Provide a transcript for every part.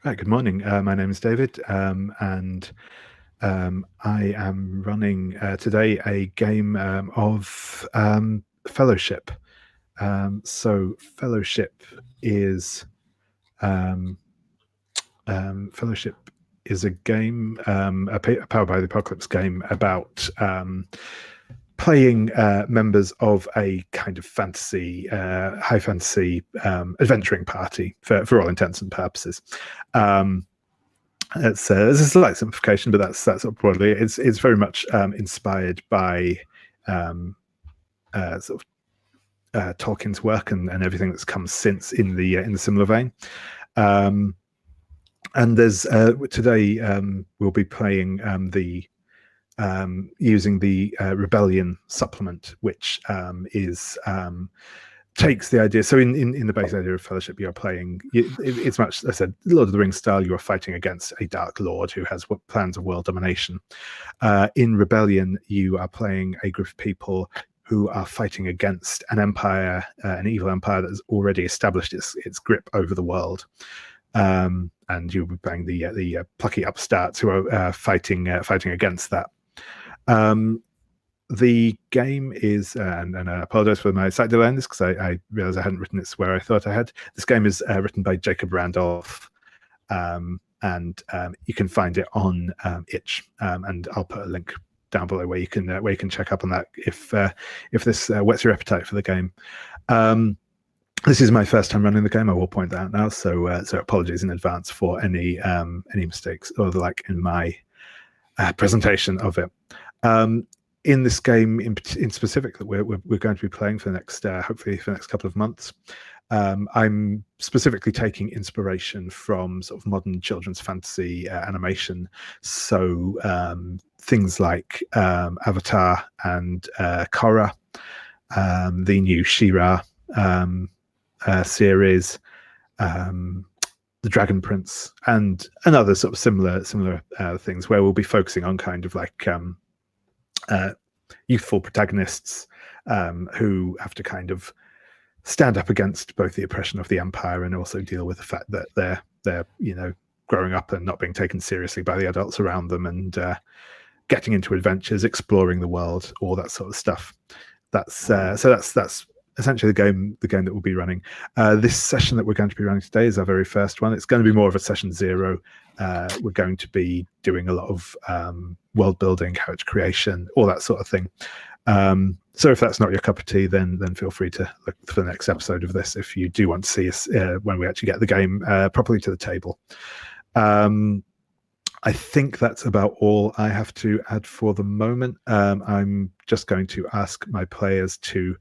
Right, good morning. My name is David, and I am running today a game of Fellowship. So Fellowship is um, Fellowship is a game, a Powered by the Apocalypse game about playing members of a kind of fantasy, high fantasy adventuring party for all intents and purposes. It's this is a slight simplification, but that's sort of broadly. It's very much inspired by sort of Tolkien's work and everything that's come since in the similar vein. And there's today we'll be playing the using the Rebellion supplement, which is takes the idea. So in the base idea of Fellowship, you're playing. It's much, I said, Lord of the Rings style. You are fighting against a Dark Lord who has plans of world domination. In Rebellion, you are playing a group of people who are fighting against an empire, an evil empire that has already established its grip over the world. And you'll be playing the plucky upstarts who are fighting against that. The game is, and I apologize for my slight delay on this because I realized I hadn't written this where I thought I had. This game is written by Jacob Randolph, and you can find it on itch, and I'll put a link down below where you can check up on that if this whets your appetite for the game. This is my first time running the game. I will point that out now, so apologies in advance for any mistakes or the like in my presentation of it. In this game, in specific, that we're going to be playing for the next, hopefully for the next couple of months, I'm specifically taking inspiration from sort of modern children's fantasy animation. So things like Avatar and Korra, the new She-Ra series, the Dragon Prince, and other sort of similar things where we'll be focusing on kind of like youthful protagonists who have to kind of stand up against both the oppression of the empire and also deal with the fact that they're growing up and not being taken seriously by the adults around them, and getting into adventures, exploring the world, all that sort of stuff. That's essentially the game that we'll be running. This session that we're going to be running today is our very first one. It's going to be more of a session 0. We're going to be doing a lot of world building, character creation, all that sort of thing. So if that's not your cup of tea, then feel free to look for the next episode of this if you do want to see us when we actually get the game properly to the table. I think that's about all I have to add for the moment. I'm just going to ask my players to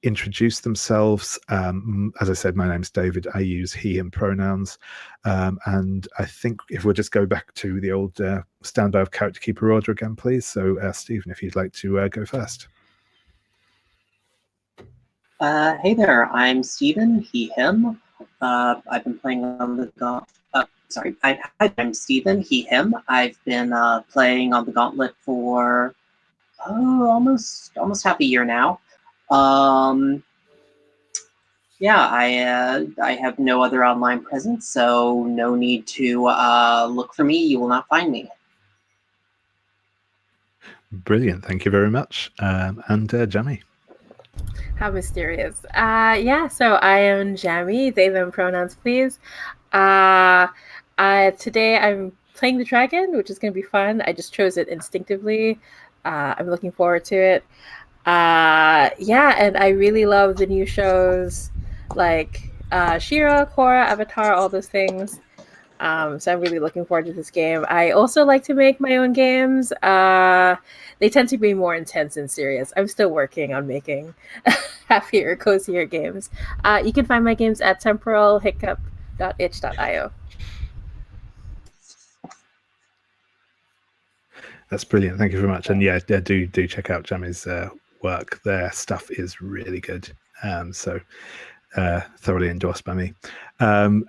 introduce themselves. As I said, my name's David. I use he, him pronouns. And I think if we'll just go back to the old standby of character keeper order again, please. So, Stephen, if you'd like to go first. Hey there, I'm Stephen, he, him. I've been playing on the I'm Stephen, he, him. I've been playing on the Gauntlet for almost half a year now. Yeah, I have no other online presence, so no need to look for me. You will not find me. Brilliant, thank you very much. And Jammi. How mysterious. Yeah, so I am Jammi, they, them pronouns, please. Today I'm playing the dragon, which is going to be fun. I just chose it instinctively. I'm looking forward to it. Yeah, and I really love the new shows like She-Ra, Korra, Avatar, all those things. So I'm really looking forward to this game. I also like to make my own games. They tend to be more intense and serious. I'm still working on making happier, cozier games. You can find my games at temporalhiccup.itch.io. That's brilliant. Thank you very much. And yeah, do check out Jammi's work. Their stuff is really good. So thoroughly endorsed by me. Alex.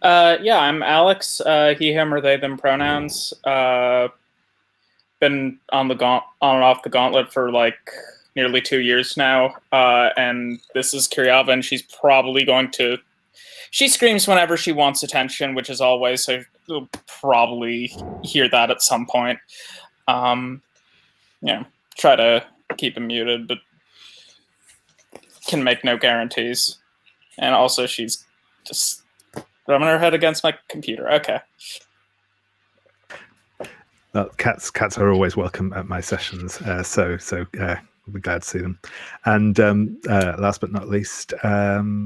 Yeah, I'm Alex. He, him, or they, them pronouns. Been on and off the Gauntlet for like nearly 2 years now, and this is Kiryava, and she's probably going to. She screams whenever she wants attention, which is always, so you'll probably hear that at some point. Try to keep him muted, but can make no guarantees. And also, she's just rubbing her head against my computer. Okay. Well, cats are always welcome at my sessions, so we'll be glad to see them. And last but not least, my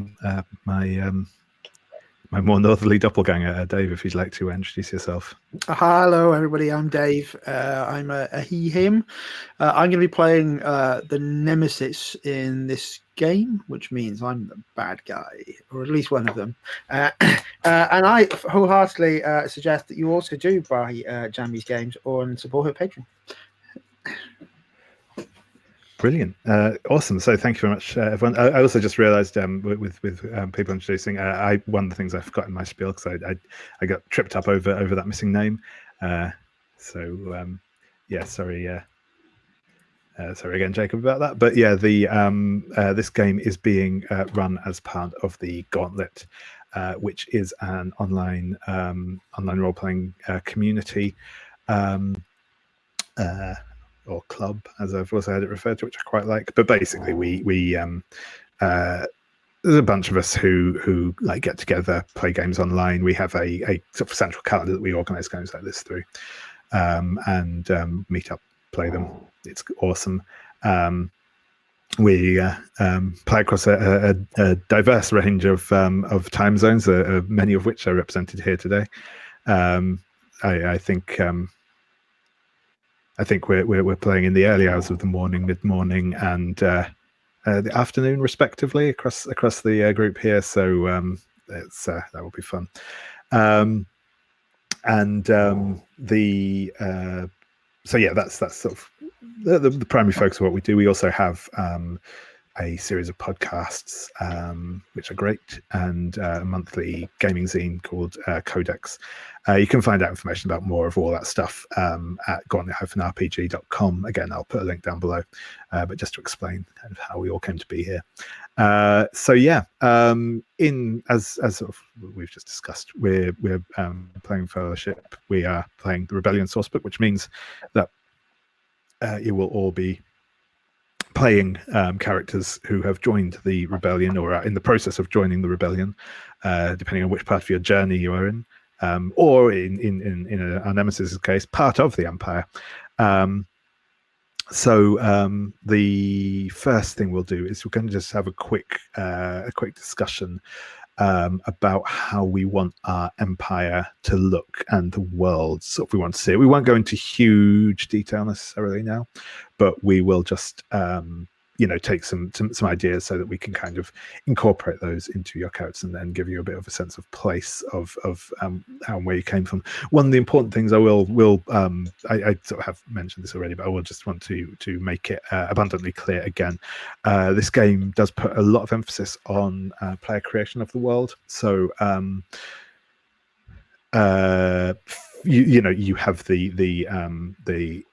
more northerly doppelganger, Dave, if you'd like to introduce yourself. Hello, everybody. I'm Dave. I'm a he/him. I'm going to be playing the Nemesis in this game, which means I'm the bad guy, or at least one of them. And I wholeheartedly suggest that you also do buy Jammi's games and support her Patreon. Brilliant, awesome. So thank you very much, everyone. I also just realised with people introducing, one of the things I forgot in my spiel because I got tripped up over that missing name. Sorry again, Jacob, about that. But yeah, this game is being run as part of the Gauntlet, which is an online role playing community. Or club, as I've also had it referred to, which I quite like. But basically, we there's a bunch of us who like get together, play games online. We have a sort of central calendar that we organise games like this through, and meet up, play them. It's awesome. We play across a diverse range of time zones, many of which are represented here today. I think we're playing in the early hours of the morning, mid-morning, and the afternoon, respectively, across the group here. So that will be fun. That's sort of the primary focus of what we do. We also have a series of podcasts, which are great, and a monthly gaming zine called Codex. You can find out information about more of all that stuff at gauntlet-rpg.com. Again, I'll put a link down below, but just to explain kind of how we all came to be here. As sort of we've just discussed, we're playing Fellowship. We are playing the Rebellion sourcebook, which means that you will all be playing characters who have joined the Rebellion or are in the process of joining the Rebellion, depending on which part of your journey you are in, or in our Nemesis' case, part of the Empire. The first thing we'll do is we're going to just have a quick discussion about how we want our empire to look and the world sort of we want to see it. We won't go into huge detail necessarily now, but we will just take some ideas so that we can kind of incorporate those into your characters and then give you a bit of a sense of place of how and where you came from. One of the important things I I sort of have mentioned this already, but I will just want to make it abundantly clear again. This game does put a lot of emphasis on player creation of the world. So you have the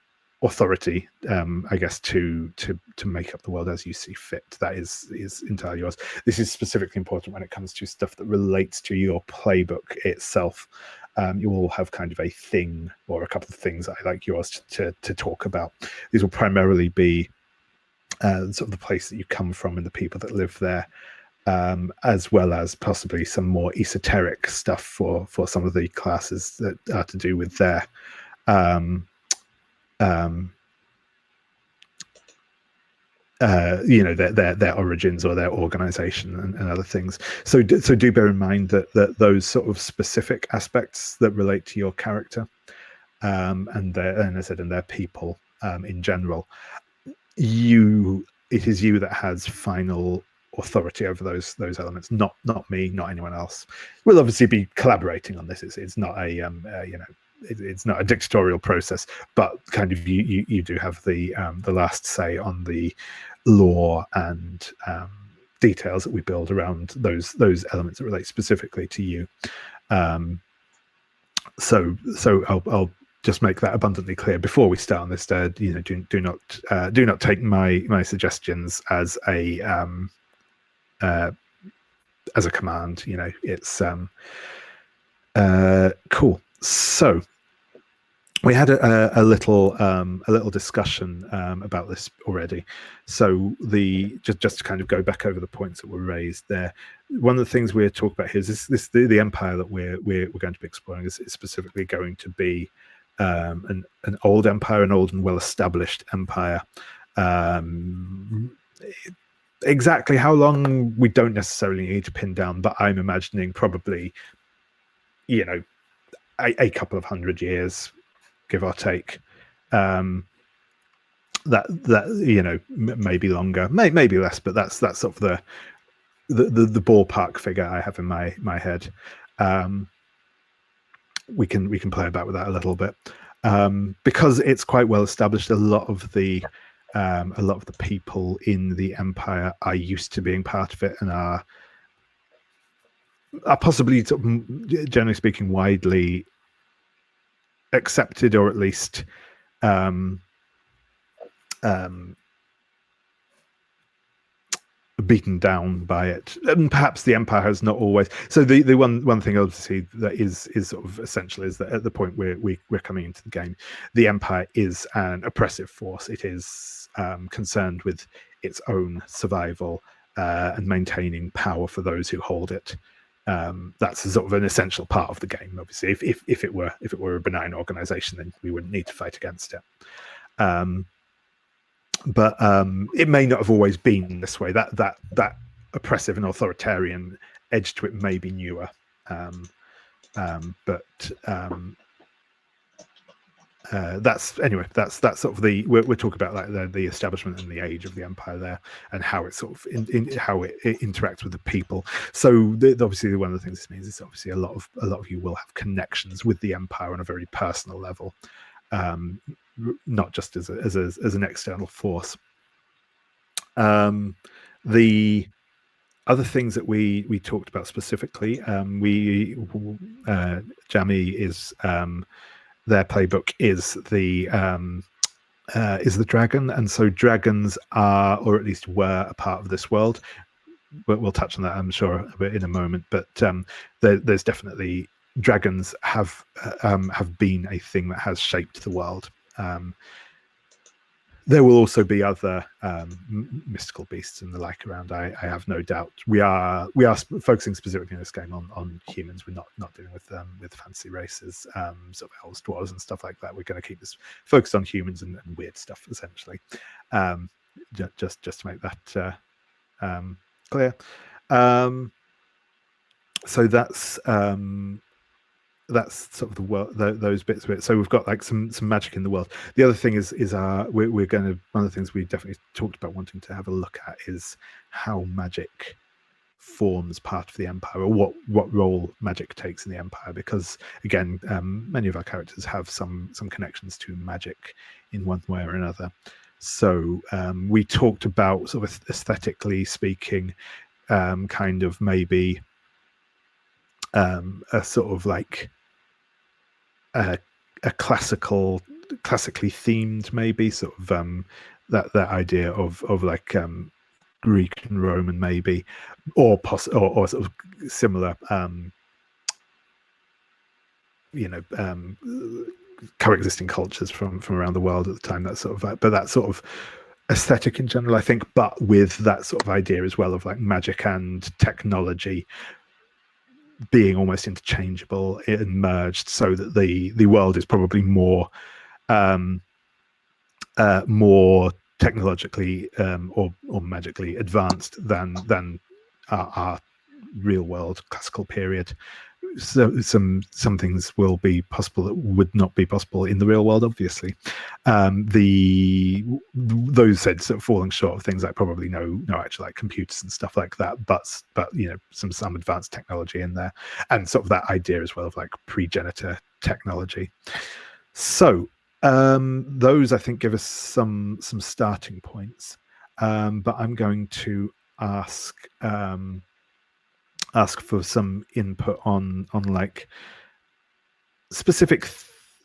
authority, I guess, to make up the world as you see fit. That is entirely yours. This is specifically important when it comes to stuff that relates to your playbook itself. You will have kind of a thing or a couple of things I like yours to talk about. These will primarily be sort of the place that you come from and the people that live there, as well as possibly some more esoteric stuff for some of the classes that are to do with their their origins or their organization and other things. So do bear in mind that those sort of specific aspects that relate to your character and their people in general, it is you that has final authority over those elements, not me, not anyone else. We'll obviously be collaborating on this. It's not a it's not a dictatorial process, but kind of you do have the last say on the lore and details that we build around those elements that relate specifically to you. So I'll just make that abundantly clear before we start on this. Do not take my suggestions as a command. It's cool. So we had a little discussion about this already. So just to kind of go back over the points that were raised there. One of the things we're talking about here is the empire that we're going to be exploring is specifically going to be an old empire, an old and well-established empire. Exactly how long we don't necessarily need to pin down, but I'm imagining probably, a couple of 100 years, give or take. That maybe longer, maybe less, but that's sort of the ballpark figure I have in my head. We can play about with that a little bit, because it's quite well established. A lot of the people in the empire are used to being part of it and are possibly, generally speaking, widely accepted, or at least beaten down by it. And perhaps the empire has not always. So the one thing obviously that is sort of essential is that at the point we're coming into the game, the empire is an oppressive force. It is concerned with its own survival and maintaining power for those who hold it. That's sort of an essential part of the game. Obviously, if it were a benign organization, then we wouldn't need to fight against it. But it may not have always been this way. That oppressive and authoritarian edge to it may be newer. That's sort of we're talking about like the establishment and the age of the empire there, and how it sort of how it interacts with the people. So obviously one of the things this means is obviously a lot of you will have connections with the empire on a very personal level, not just as an external force. The other things that we talked about specifically, Jammi is their playbook is the dragon, and so dragons are, or at least were, a part of this world. But we'll touch on that, I'm sure, a bit in a moment. But there's definitely dragons have been a thing that has shaped the world. There will also be other mystical beasts and the like around. I have no doubt. We are focusing specifically in this game on humans. We're not dealing with fancy races, sort of elves, dwarves, and stuff like that. We're going to keep this focused on humans and weird stuff, essentially. Just to make that clear. So that's sort of the world, those bits of it. So we've got like some magic in the world. The other thing is we're going to, one of the things we definitely talked about wanting to have a look at is how magic forms part of the empire, or what role magic takes in the empire, because again, many of our characters have some connections to magic in one way or another. So we talked about, sort of aesthetically speaking, kind of maybe a sort of like a classically themed, maybe sort of that idea of like Greek and Roman, maybe, or sort of similar coexisting cultures from around the world at the time. That sort of but that sort of aesthetic in general, I think, but with that sort of idea as well of like magic and technology being almost interchangeable and merged, so that the world is probably more technologically or magically advanced than our real world classical period. So some things will be possible that would not be possible in the real world, obviously. Those said, sort of falling short of things like probably no actual like computers and stuff like that, but some advanced technology in there, and sort of that idea as well of like pre-genitor technology. So those, I think, give us some starting points, but I'm going to ask for some input on like specific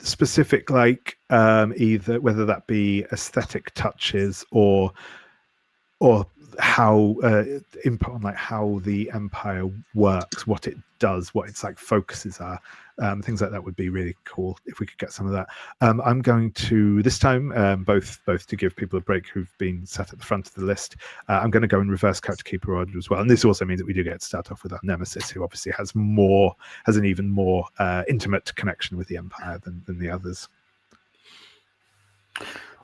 specific, like either whether that be aesthetic touches or how input on like how the Empire works, what it does, what its like focuses are, things like that would be really cool if we could get some of that. I'm going to this time both to give people a break who've been sat at the front of the list. I'm going to go in reverse character keeper order as well, and this also means that we do get to start off with our nemesis, who obviously has an even more intimate connection with the Empire than the others.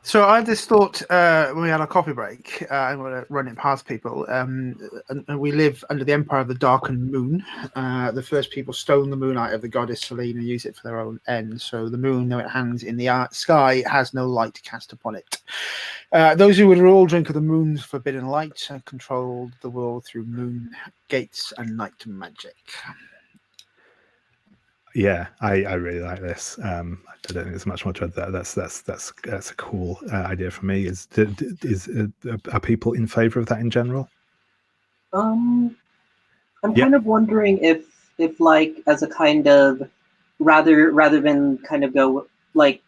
So I just thought when we had our coffee break, I'm going to run it past people. And we live under the Empire of the Darkened Moon. The first people stole the moonlight of the goddess Selene and use it for their own ends. So the moon, though it hangs in the sky, has no light to cast upon it. Those who would all drink of the moon's forbidden light controlled the world through moon gates and night magic. Yeah, I really like this. I don't think there's much more to add there. That's a cool idea for me. Are people in favor of that in general? I'm kind of wondering if like as a kind of rather than kind of go like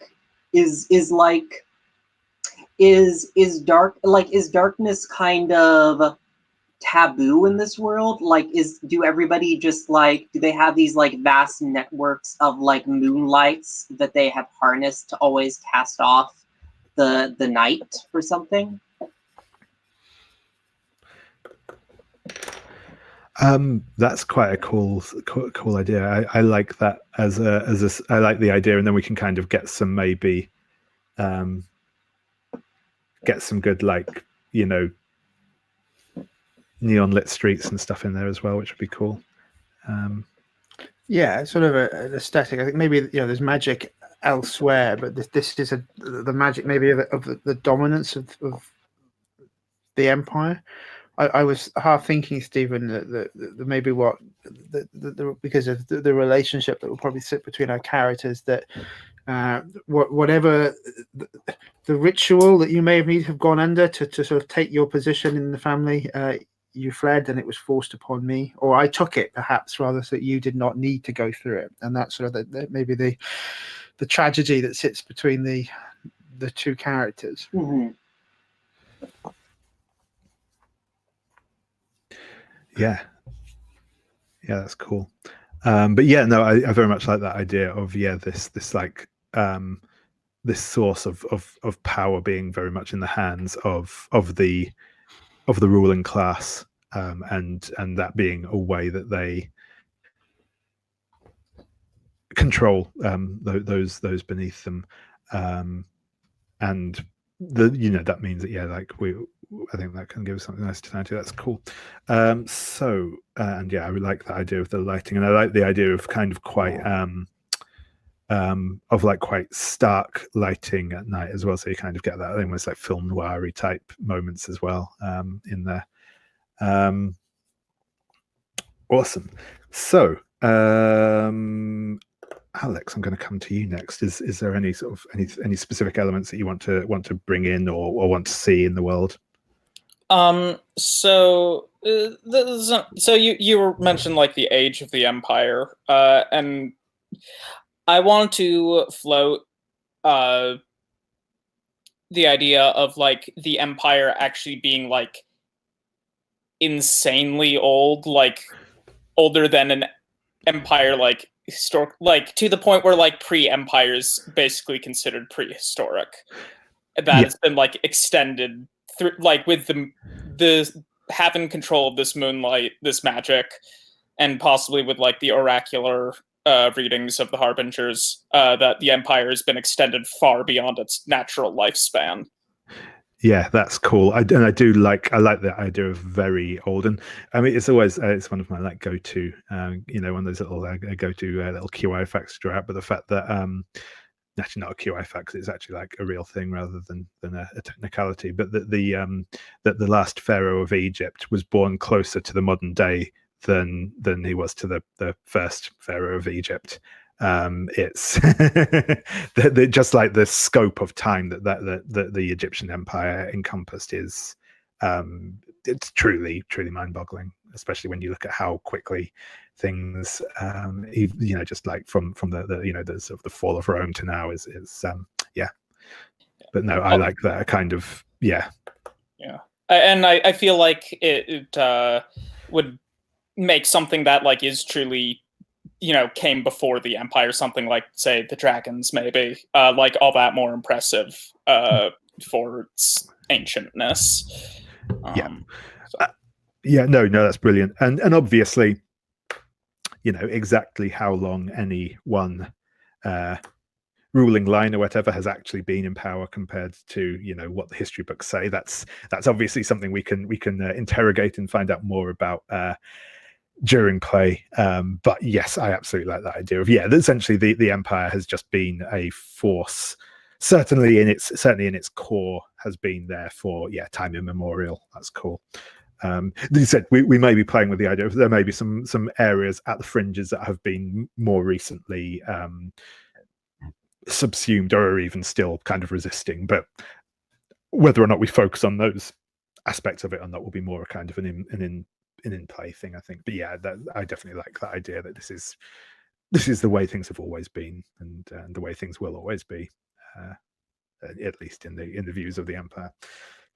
is darkness kind of taboo in this world? Like do everybody just like, do they have these like vast networks of like moonlights that they have harnessed to always cast off the night or something? That's quite a cool idea. I like that as I like the idea, and then we can kind of get some maybe get some good, like, you know, neon lit streets and stuff in there as well, which would be cool. Yeah, it's sort of an aesthetic. I think maybe, you know, there's magic elsewhere, but this is the magic maybe of the dominance of the Empire. I was half thinking, Stephen, that maybe because of the relationship that will probably sit between our characters, that whatever the ritual that you may have gone under to sort of take your position in the family, you fled and it was forced upon me, or I took it perhaps rather, so that you did not need to go through it. And that's sort of maybe the tragedy that sits between the two characters. Mm-hmm. Yeah, that's cool. But yeah, no, I very much like that idea of this like this source of power being very much in the hands of the ruling class, and that being a way that they control those beneath them, and that means that like I think that can give us something nice to turn to. That's cool. So I really like the idea of the lighting, and I like the idea of kind of quite of like quite stark lighting at night as well. So you kind of get that almost like film noir-y type moments as well in there. Awesome. So Alex, I'm going to come to you next. Is there any sort of any specific elements that you want to bring in or want to see in the world? So you mentioned like the age of the Empire, and I want to float the idea of like the Empire actually being like insanely old, like older than an empire, like historic, like to the point where like pre-empire is basically considered prehistoric. That has been like extended through, like with the having control of this moonlight, this magic, and possibly with like the oracular readings of the harbingers, that the Empire has been extended far beyond its natural lifespan. Yeah, that's cool. I like the idea of very old, and I mean it's always it's one of my like go-to one of those little go-to little QI facts to draw out. But the fact that actually not a QI fact, it's actually like a real thing rather than a technicality, but that the last pharaoh of Egypt was born closer to the modern day than he was to the first pharaoh of Egypt. It's just like the scope of time that the Egyptian empire encompassed is it's truly mind-boggling, especially when you look at how quickly things, just like from the the sort of the fall of Rome to now is yeah. But no, I like that kind of yeah. And I feel like it would make something that like is truly, came before the Empire, something like, say, the dragons, maybe, like all that more impressive for its ancientness. No, that's brilliant, and obviously, exactly how long any one ruling line or whatever has actually been in power compared to what the history books say. That's obviously something we can interrogate and find out more about during play. But yes, I absolutely like that idea of essentially the Empire has just been a force, certainly in its core, has been there for time immemorial. That's cool. You said we may be playing with the idea of there may be some areas at the fringes that have been more recently subsumed or are even still kind of resisting, but whether or not we focus on those aspects of it or not will be more a kind of an in play thing, I think. But I definitely like that idea that this is the way things have always been, and the way things will always be, at least in the views of the Empire.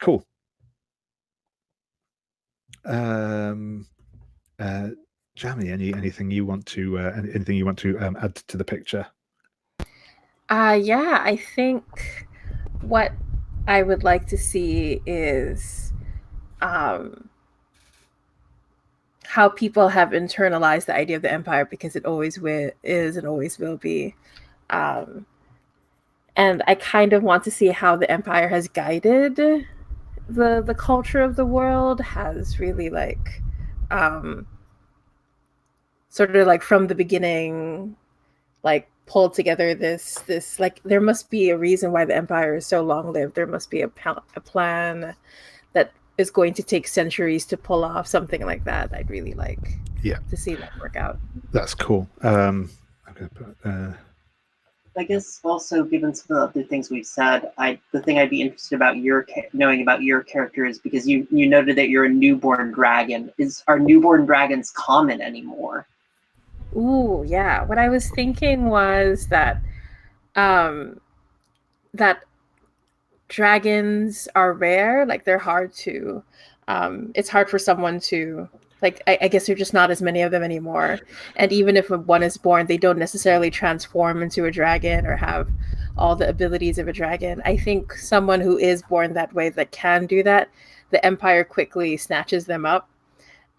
Cool. Jammi, anything you want to add to the picture? I think what I would like to see is how people have internalized the idea of the Empire, because it always is and always will be. And I kind of want to see how the Empire has guided the culture of the world, has really sort of like from the beginning, like pulled together this like, there must be a reason why the Empire is so long lived. There must be a plan that is going to take centuries to pull off something like that. I'd really like to see that work out. That's cool. I'm gonna put I guess also, given some of the other things we've said, the thing I'd be interested about knowing about your character is, because you noted that you're a newborn dragon. Are newborn dragons common anymore? Ooh, yeah. What I was thinking was that that dragons are rare. Like, they're hard to. It's hard for someone to. Like, I guess there's just not as many of them anymore. And even if one is born, they don't necessarily transform into a dragon or have all the abilities of a dragon. I think someone who is born that way, that can do that, the Empire quickly snatches them up.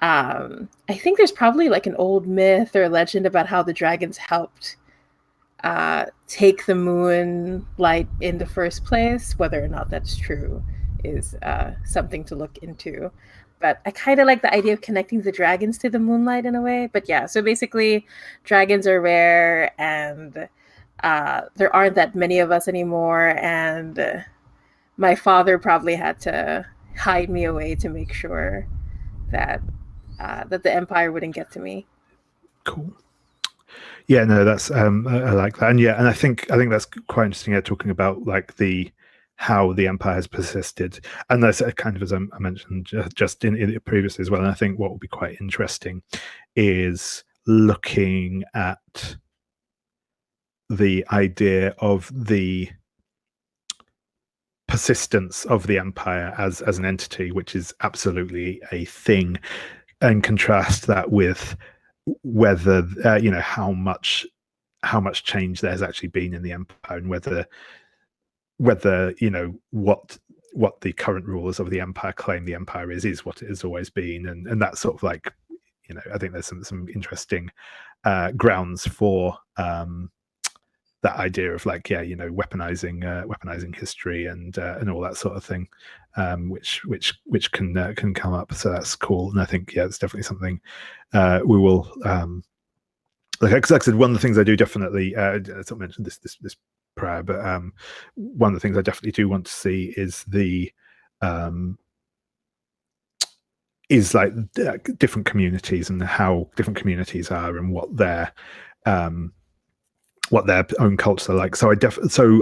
I think there's probably like an old myth or legend about how the dragons helped take the moonlight in the first place. Whether or not that's true is something to look into. But I kind of like the idea of connecting the dragons to the moonlight in a way. But yeah, so basically dragons are rare, and there aren't that many of us anymore. And my father probably had to hide me away to make sure that that the Empire wouldn't get to me. Cool. Yeah, no, that's I like that, and I think that's quite interesting. Talking about like how the Empire has persisted, and that's kind of, as I mentioned just in previously as well. And I think what will be quite interesting is looking at the idea of the persistence of the Empire as an entity, which is absolutely a thing, and contrast that with whether how much change there has actually been in the Empire, and whether what the current rulers of the Empire claim the Empire is what it has always been, and that's sort of like, I think there's some interesting grounds for that idea of like weaponizing history and all that sort of thing, which can come up. So that's cool, and I think it's definitely something we will like I said, one of the things I do definitely I mentioned this prior, but one of the things I definitely do want to see is different communities, and how different communities are, and what their own cultures are like. So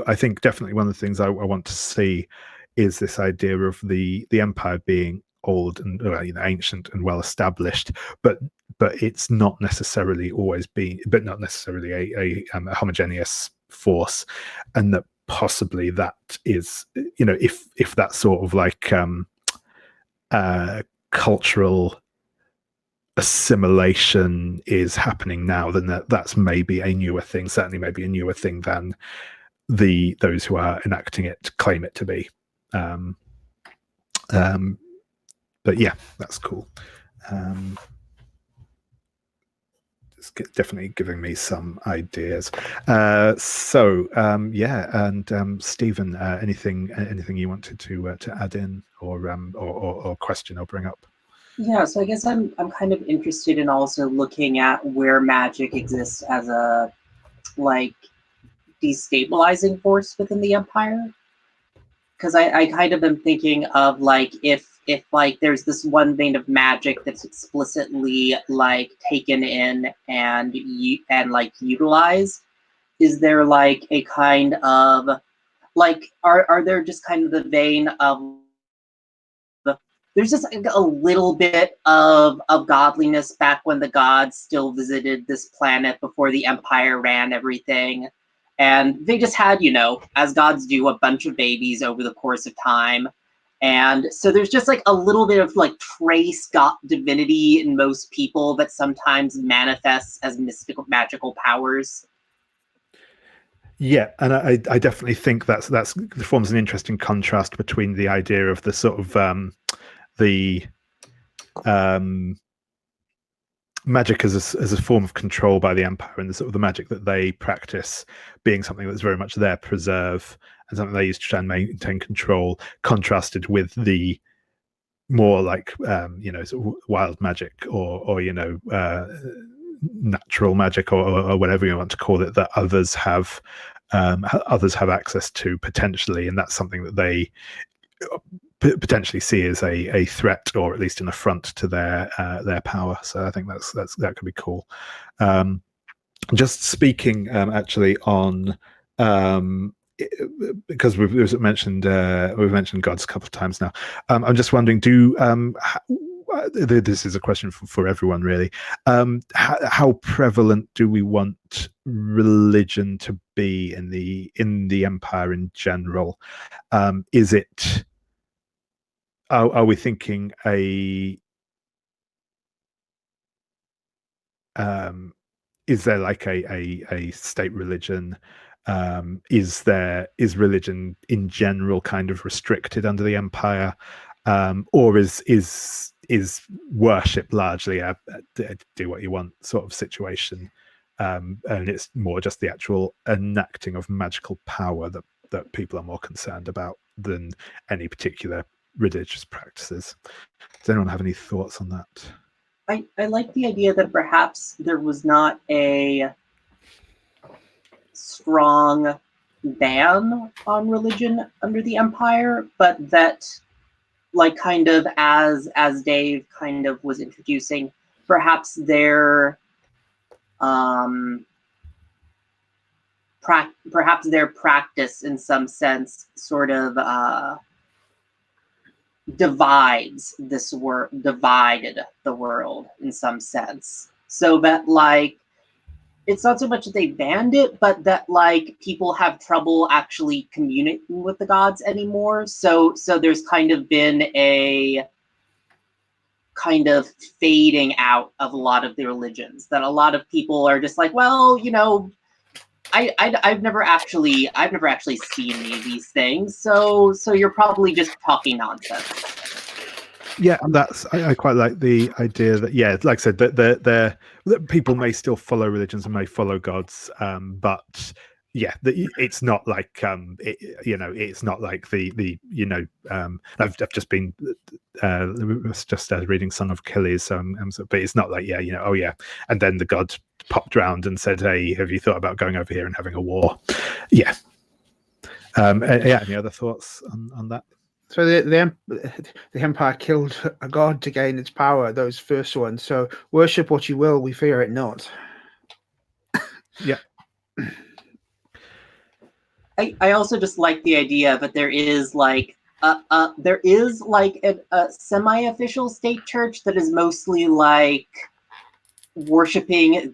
I think definitely one of the things I want to see is this idea of the Empire being old and ancient and well established, but it's not necessarily always been, but not necessarily a homogeneous force, and that possibly that is, if that sort of like cultural assimilation is happening now, then that's maybe a newer thing, certainly maybe a newer thing than those who are enacting it claim it to be. But yeah, that's cool. It's definitely giving me some ideas. So yeah, and Stephen, anything you wanted to add in, or question or bring up? Yeah, so I guess I'm kind of interested in also looking at where magic exists as a like destabilizing force within the Empire. Because I kind of am thinking of like if like there's this one vein of magic that's explicitly like taken in and like utilized, is there like a kind of like are there just kind of the vein of there's just a little bit of godliness back when the gods still visited this planet before the Empire ran everything. And they just had, as gods do, a bunch of babies over the course of time. And so there's just like a little bit of like trace god divinity in most people that sometimes manifests as mystical magical powers. Yeah, and I definitely think that forms an interesting contrast between the idea of the sort of the magic as a form of control by the Empire, and the sort of the magic that they practice being something that's very much their preserve and something they use to try and maintain control, contrasted with the more like sort of wild magic or natural magic or whatever you want to call it, that others have access to potentially, and that's something that they potentially see as a threat, or at least an affront to their power. So I think that could be cool. Just speaking actually on because we've mentioned gods a couple of times now. I'm just wondering, this is a question for everyone really. How prevalent do we want religion to be in the Empire in general? Is it? Are we thinking is there like a state religion? Is religion in general kind of restricted under the Empire, or is worship largely a do what you want sort of situation, and it's more just the actual enacting of magical power that people are more concerned about than any particular religious practices? Does anyone have any thoughts on that? I like the idea that perhaps there was not a strong ban on religion under the Empire, but that, like, kind of as Dave kind of was introducing, perhaps their practice in some sense sort of divided the world in some sense, so that like it's not so much that they banned it, but that like people have trouble actually communicating with the gods anymore. So there's kind of been a kind of fading out of a lot of the religions, that a lot of people are just like, well, I've never actually seen any of these things, so you're probably just talking nonsense. Yeah, I quite like the idea that, yeah, like I said, that people may still follow religions and may follow gods, but yeah, it's not like it's not like I've just been reading Son of Achilles, so but it's not like oh yeah, and then the god popped round and said, hey, have you thought about going over here and having a war? Yeah. Any other thoughts on that? So the Empire killed a god to gain its power, those first ones. So worship what you will, we fear it not. Yeah. I also just like the idea that there is like There is like a semi-official state church that is mostly like worshiping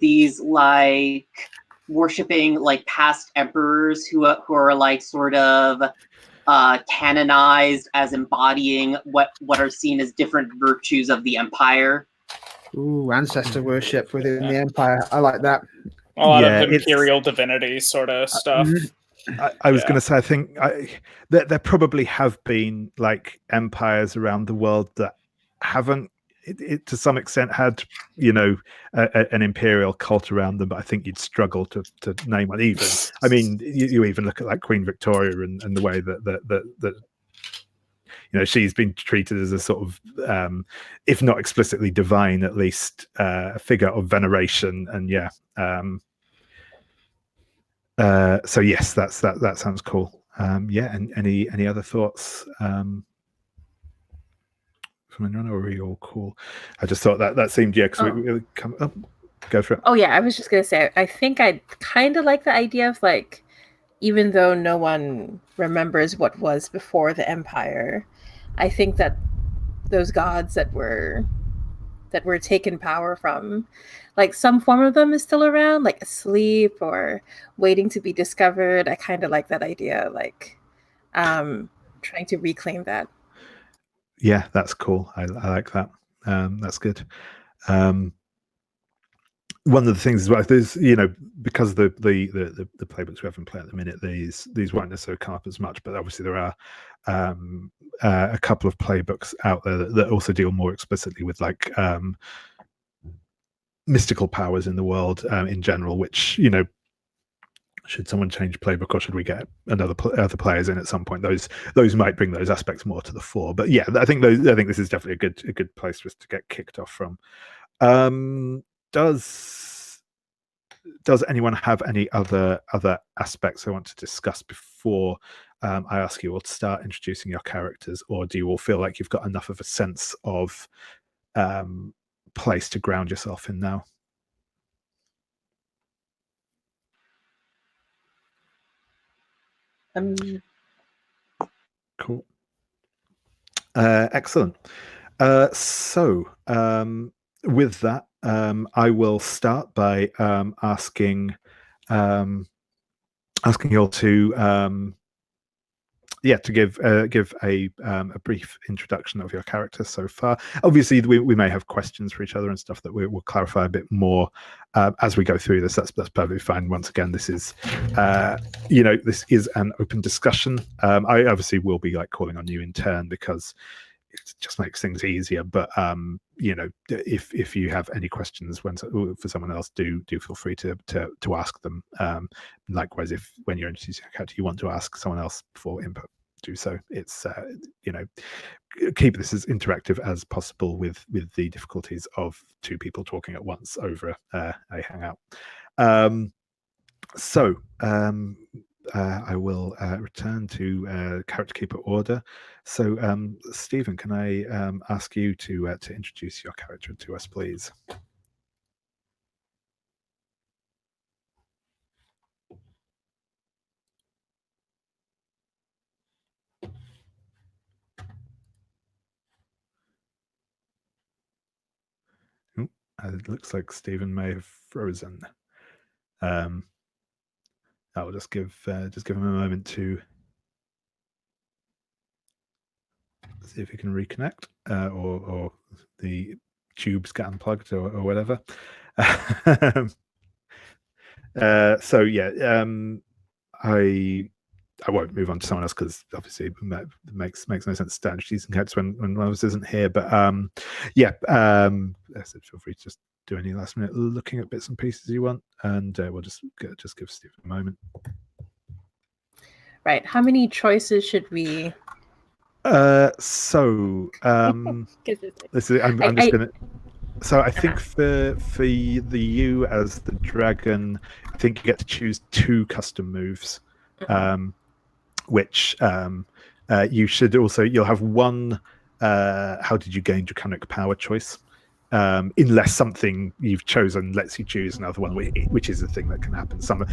like past emperors who are like sort of canonized as embodying what are seen as different virtues of the empire. Ooh, ancestor worship within the Empire. I like that. A lot Yeah, of Imperial divinity sort of stuff. I was going to say, I think there probably have been like empires around the world that haven't, to some extent, had an imperial cult around them. But I think you'd struggle to name one. Even, I mean, you even look at like Queen Victoria and the way that she's been treated as a sort of, if not explicitly divine, at least a figure of veneration. And so yes, that sounds cool. And any other thoughts from anyone, or are we all cool? I just thought that seemed because we come up. Go for it. Oh yeah, I was just gonna say, I think I kind of like the idea of like, even though no one remembers what was before the Empire, I think that those gods that were taken power from, like some form of them is still around, like asleep or waiting to be discovered. I kind of like that idea, like trying to reclaim that. Yeah, that's cool. I like that. That's good. One of the things is, well, there's because the playbooks we have in play at the minute, these won't necessarily come up as much, but obviously there are a couple of playbooks out there that also deal more explicitly with like mystical powers in the world in general, which should someone change playbook, or should we get other players in at some point, those might bring those aspects more to the fore. But yeah, I think this is definitely a good place for us to get kicked off from. Does anyone have any other aspects they want to discuss before I ask you all to start introducing your characters, or do you all feel like you've got enough of a sense of place to ground yourself in now? Cool. Excellent. So with that, I will start by asking you all to give a brief introduction of your character so far. Obviously, we may have questions for each other and stuff that we'll clarify a bit more as we go through this. That's perfectly fine. Once again, this is this is an open discussion. I obviously will be like calling on you in turn because it just makes things easier. But if you have any questions for someone else, do feel free to ask them. Likewise, if when you're introducing a character you want to ask someone else for input, do so. It's keep this as interactive as possible with the difficulties of two people talking at once over a hangout. I will return to character keeper order. So, Stephen, can I ask you to introduce your character to us, please? It looks like Stephen may have frozen. I'll just give him a moment to see if he can reconnect, or the tubes get unplugged, or whatever. So yeah, I won't move on to someone else because obviously it makes no sense to start introducing characters when one of us isn't here. But feel free to just do any last minute looking at bits and pieces you want, and we'll just give Steve a moment. Right. How many choices should we? So this is I'm just gonna. So I think for you as the dragon, I think you get to choose 2 custom moves, which you should also. You'll have one. How did you gain draconic power choice? unless something you've chosen lets you choose another one, which is a thing that can happen. Some of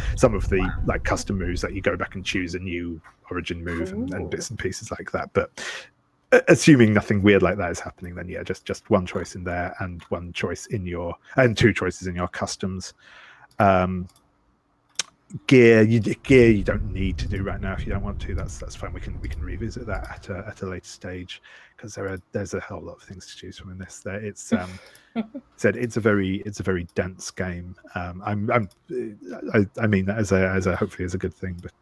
the like custom moves that you go back and choose a new origin move and bits and pieces like that. But assuming nothing weird like that is happening, then yeah, just one choice in there and one choice in your and two choices in your customs. Gear you don't need to do right now if you don't want to. That's fine. We can revisit that at a later stage, because there's a whole lot of things to choose from in this. It's it's a very dense game. I mean that as a hopefully as a good thing, but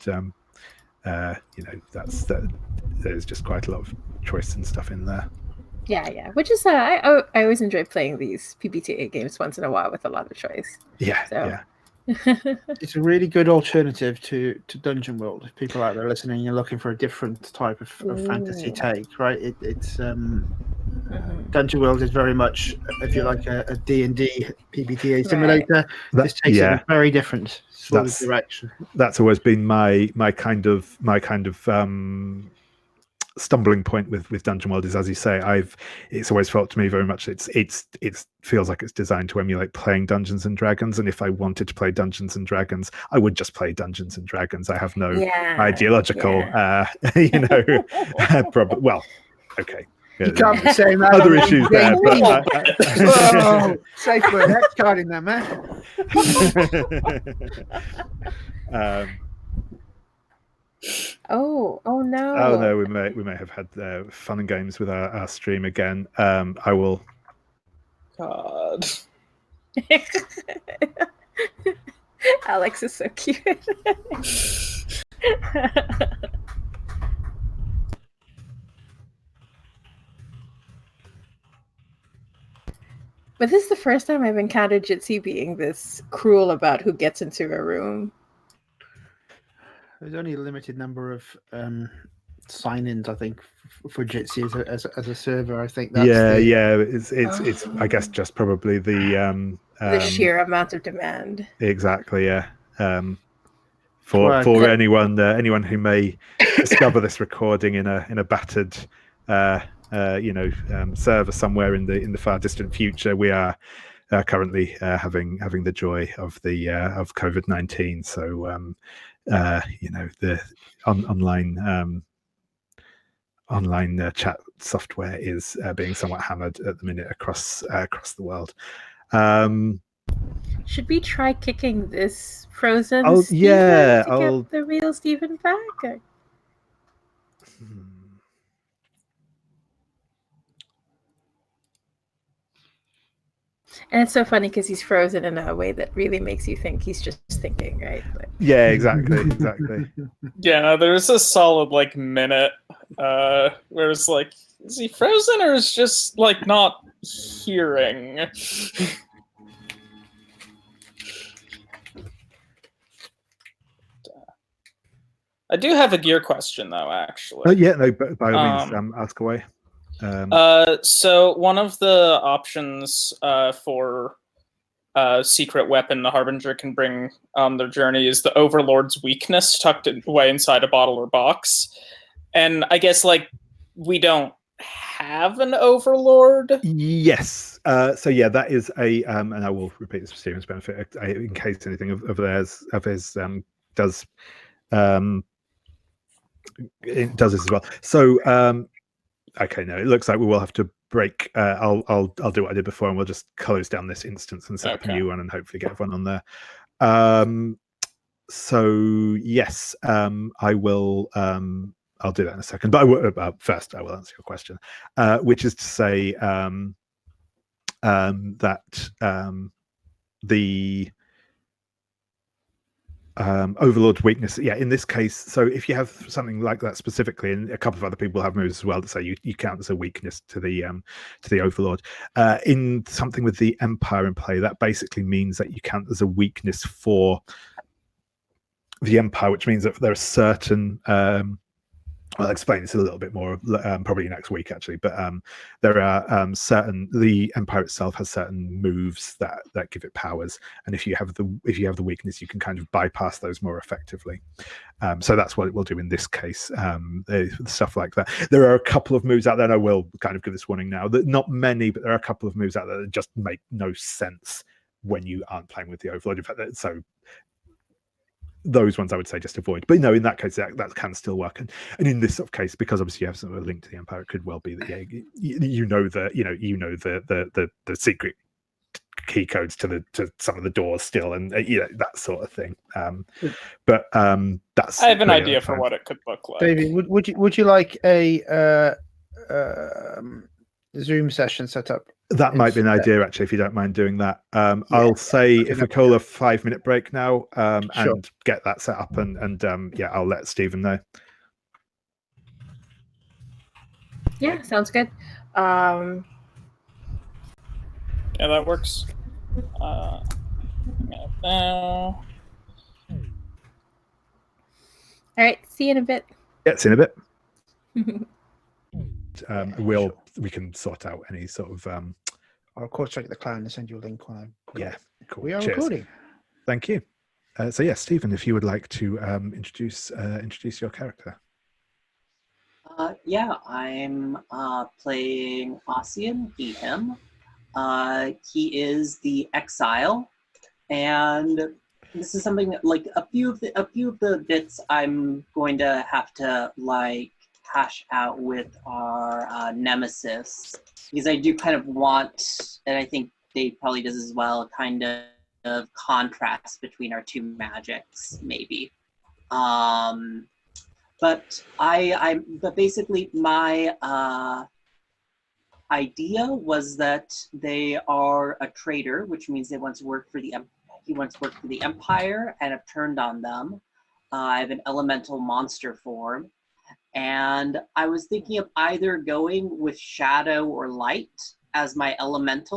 there's just quite a lot of choice and stuff in there. Yeah, which is I always enjoy playing these PBTA games once in a while with a lot of choice. Yeah. It's a really good alternative to Dungeon World. If people out there listening, you're looking for a different type of fantasy take, right? It's Dungeon World is very much, if you like, a D&D PBTA simulator. This takes it in a very different sort of direction. That's always been my kind of stumbling point with Dungeon World is, as you say, it's always felt to me very much it feels like it's designed to emulate playing Dungeons and Dragons, and if I wanted to play Dungeons and Dragons, I would just play Dungeons and Dragons. I have no ideological problem. Well, okay. You can't be saying that. Other issues there. But safe word, that's card in there, man. Oh no! Oh no, we may have had fun and games with our stream again. I will. God. Alex is so cute. But this is the first time I've encountered Jitsi being this cruel about who gets into a room. There's only a limited number of sign-ins, I think, for Jitsi as a server. I think that's It's I guess just probably the sheer amount of demand. Exactly, yeah. For anyone who may discover this recording in a battered server somewhere in the far distant future, we are currently having the joy of the of COVID-19. So the online chat software is being somewhat hammered at the minute across the world. Should we try kicking this frozen to get the real Stephen back? And it's so funny because he's frozen in a way that really makes you think he's just thinking, right? Yeah, exactly. Yeah, no, there's a solid minute where it's like, is he frozen or is just not hearing? I do have a gear question though, actually. Oh yeah, no, by all means, ask away. So one of the options for secret weapon the harbinger can bring on their journey is the overlord's weakness tucked away inside a bottle or box, and I guess we don't have an overlord. Yes. So yeah, that is a and I will repeat this for Stephen's benefit in case anything of his does it does this as well. So okay, no, it looks like we will have to break. I'll do what I did before, and we'll just close down this instance and set up a new one, and hopefully get everyone on there. So yes, I will. I'll do that in a second. But first, I will answer your question, which is to say that the overlord weakness, in this case, so if you have something like that specifically, and a couple of other people have moves as well that say you count as a weakness to the overlord, in something with the empire in play, that basically means that you count as a weakness for the empire, which means that there are certain I'll explain this a little bit more probably next week, actually. But there are the Empire itself has certain moves that give it powers, and if you have the weakness, you can kind of bypass those more effectively. So that's what it will do in this case. Stuff like that. There are a couple of moves out there, and I will kind of give this warning now. That not many, but there are a couple of moves out there that just make no sense when you aren't playing with the Overlord. In fact, so those ones I would say just avoid. But in that case, that can still work. And in this sort of case, because obviously you have sort of a link to the Empire, it could well be that the secret key codes to some of the doors still, and that sort of thing. But that's. I have an idea for what it could look like. David, would you like a Zoom session set up? That might be an idea, actually, if you don't mind doing that. I'll say if we call a 5-minute break now and get that set up, and I'll let Stephen know. Yeah, sounds good. Yeah, that works. Now. All right, see you in a bit. Yeah, see you in a bit. We can sort out any sort of. I'll of course check the clan and send you a link when I'm. Yeah, cool. We are Cheers. recording. Thank you. So yeah, Stephen, if you would like to introduce your character. I'm playing Ossian, he, him. He is the exile, and this is something that, like, a few of the bits I'm going to have to hash out with our nemesis, because I do kind of want, and I think Dave probably does as well, kind of contrast between our two magics, maybe. But basically my idea was that they are a traitor, which means he wants to work for the Empire, and I've turned on them. I have an elemental monster form, and I was thinking of either going with shadow or light as my element.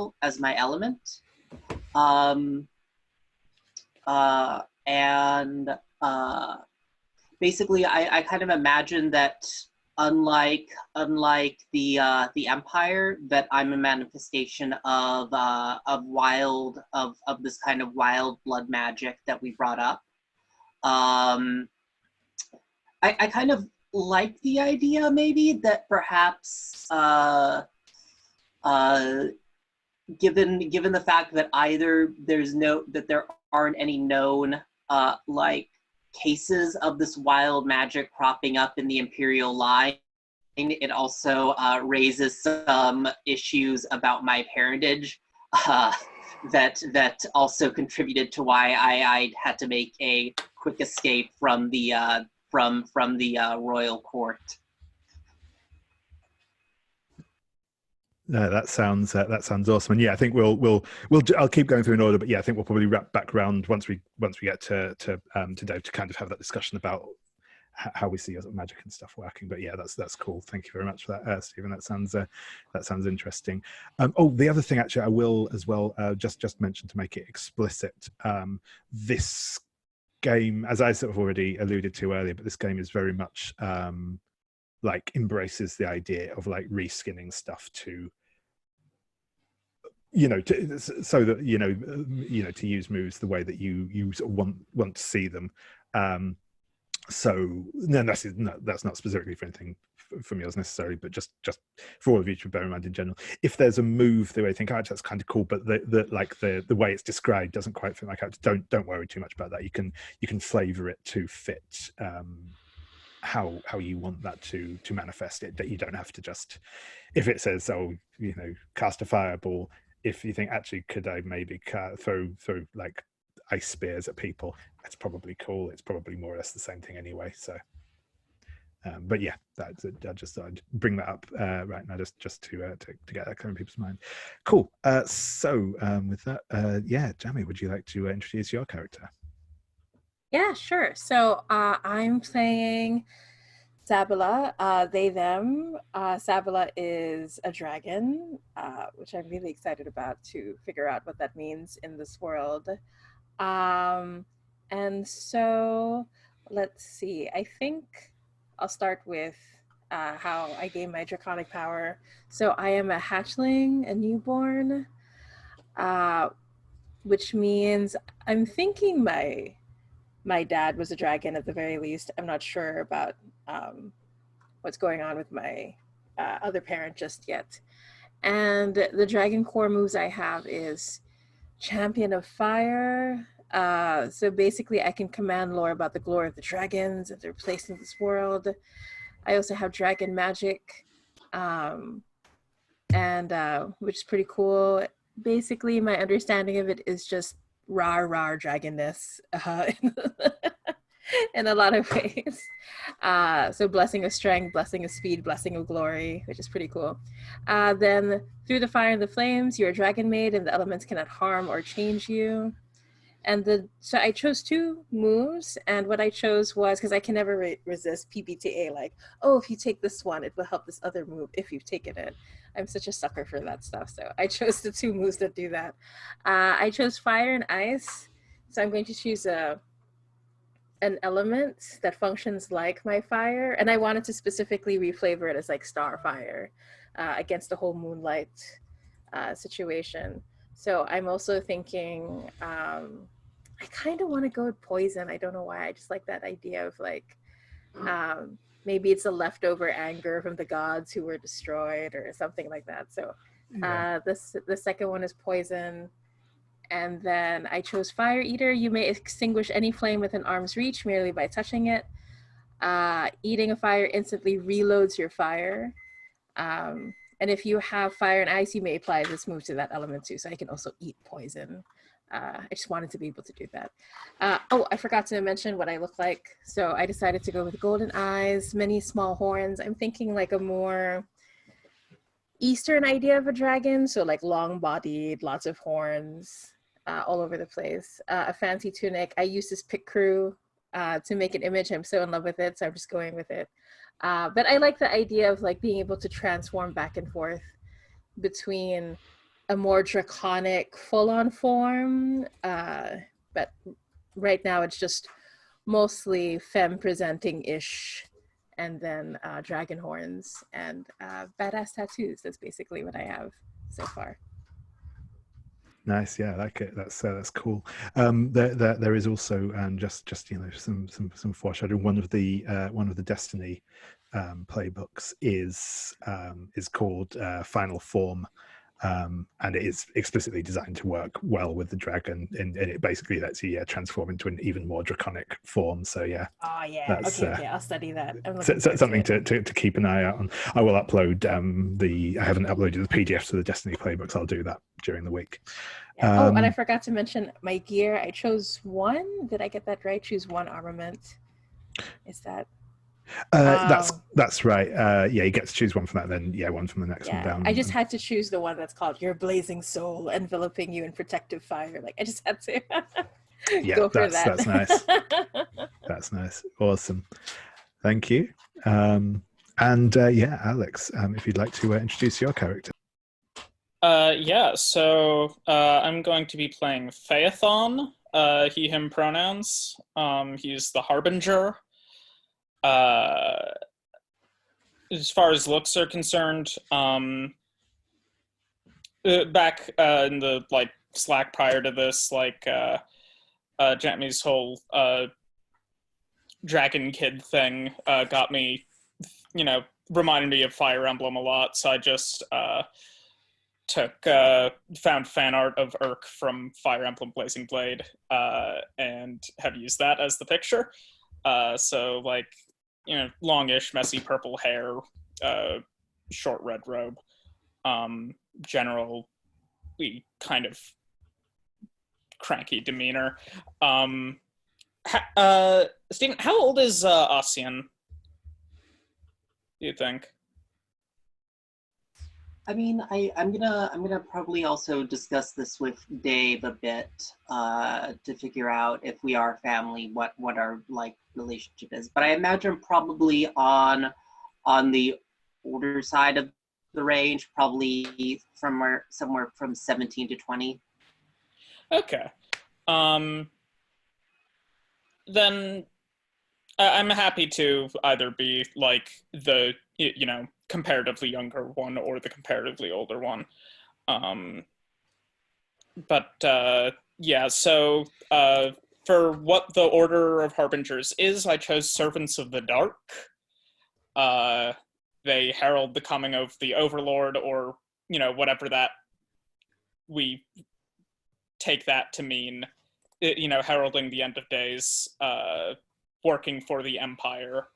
Basically, I kind of imagine that unlike the Empire, that I'm a manifestation of this kind of wild blood magic that we brought up. I kind of like the idea, maybe, that perhaps given the fact that either there aren't any known cases of this wild magic cropping up in the Imperial line, it also raises some issues about my parentage that also contributed to why I had to make a quick escape from the royal court. No, that sounds awesome. And yeah, I think I'll keep going through in order, but yeah, I think we'll probably wrap back around once we get to Dave to kind of have that discussion about how we see magic and stuff working. But yeah, that's cool. Thank you very much for that, Stephen. That sounds interesting. The other thing, actually, I will as well just mention to make it explicit. This game, as I sort of already alluded to earlier, but this game is very much embraces the idea of reskinning stuff to so that to use moves the way that you sort of want to see them. So no, that's not specifically for anything from yours necessarily, but just for all of you to bear in mind in general. If there's a move that I think, actually that's kind of cool, but the way it's described doesn't quite fit my character, don't worry too much about that. You can flavor it to fit how you want that to manifest it, that you don't have to just, if it says cast a fireball, if you think, actually, could I maybe throw ice spears at people, that's probably cool. It's probably more or less the same thing anyway. So but yeah, I just thought I'd bring that up right now, just to get that clear in people's mind. Cool. So with that, Jammi, would you like to introduce your character? Yeah, sure. So I'm playing Sabila, they, them. Sabila is a dragon, which I'm really excited about to figure out what that means in this world. And so, let's see. I think I'll start with how I gain my draconic power. So I am a hatchling, a newborn, which means I'm thinking my dad was a dragon at the very least. I'm not sure about what's going on with my other parent just yet. And the dragon core moves I have is Champion of Fire. So basically, I can command lore about the glory of the dragons and their place in this world. I also have dragon magic, and which is pretty cool. Basically, my understanding of it is just rar dragonness in a lot of ways. So blessing of strength, blessing of speed, blessing of glory, which is pretty cool. Then through the fire and the flames, you're a dragon maid and the elements cannot harm or change you. And so I chose 2 moves, and what I chose was, because I can never resist PBTA, like, oh, if you take this one, it will help this other move if you've taken it. I'm such a sucker for that stuff, so I chose the 2 moves that do that. I chose fire and ice, so I'm going to choose an element that functions like my fire, and I wanted to specifically reflavor it as like starfire against the whole moonlight situation. So I'm also thinking I kind of want to go with poison. I don't know why. I just like that idea of like maybe it's a leftover anger from the gods who were destroyed or something like that. So the second one is poison. And then I chose Fire Eater. You may extinguish any flame within arm's reach merely by touching it. Eating a fire instantly reloads your fire. And if you have fire and ice, you may apply this move to that element too. So I can also eat poison. I just wanted to be able to do that. Oh, I forgot to mention what I look like. So I decided to go with golden eyes, many small horns. I'm thinking like a more Eastern idea of a dragon. So like long-bodied, lots of horns all over the place. A fancy tunic. I used this pit crew to make an image. I'm so in love with it, so I'm just going with it. But I like the idea of like being able to transform back and forth between a more draconic full-on form, but right now it's just mostly femme presenting-ish, and then dragon horns and badass tattoos. That's basically what I have so far. Nice, yeah, I like it. That's cool. There is also just you know some foreshadowing. One of the Destiny playbooks is called Final Form, and it is explicitly designed to work well with the dragon, and it basically lets you transform into an even more draconic form. So yeah. Oh yeah, okay, I'll study that. Something to keep an eye out on. I will upload I haven't uploaded the PDF to the Destiny playbooks. I'll do that during the week. Yeah. And I forgot to mention my gear. I chose 1. Did I get that right? Choose 1 armament. Is that? That's right. Yeah, you get to choose one from that, then one from the next one down. I just had to choose the one that's called Your Blazing Soul, enveloping you in protective fire. Like I just had to go for that. That's nice. That's nice. Awesome. Thank you. Alex, if you'd like to introduce your character. So I'm going to be playing Phaethon, he, him pronouns. He's the harbinger. As far as looks are concerned, back in the like Slack prior to this, like Jammi's whole dragon kid thing got me, reminded me of Fire Emblem a lot. So I just found fan art of Urk from Fire Emblem Blazing Blade and have used that as the picture. So like, longish, messy purple hair, short red robe, generally kind of cranky demeanor. Stephen, how old is Ossian, do you think? I mean, I'm gonna probably also discuss this with Dave a bit to figure out if we are family, what our like relationship is. But I imagine probably on the older side of the range, probably somewhere from 17 to 20. Okay. Then I'm happy to either be like the comparatively younger one or the comparatively older one. Yeah, so for what the Order of Harbingers is, I chose Servants of the Dark. They herald the coming of the Overlord, or, whatever that we take that to mean, heralding the end of days, working for the Empire.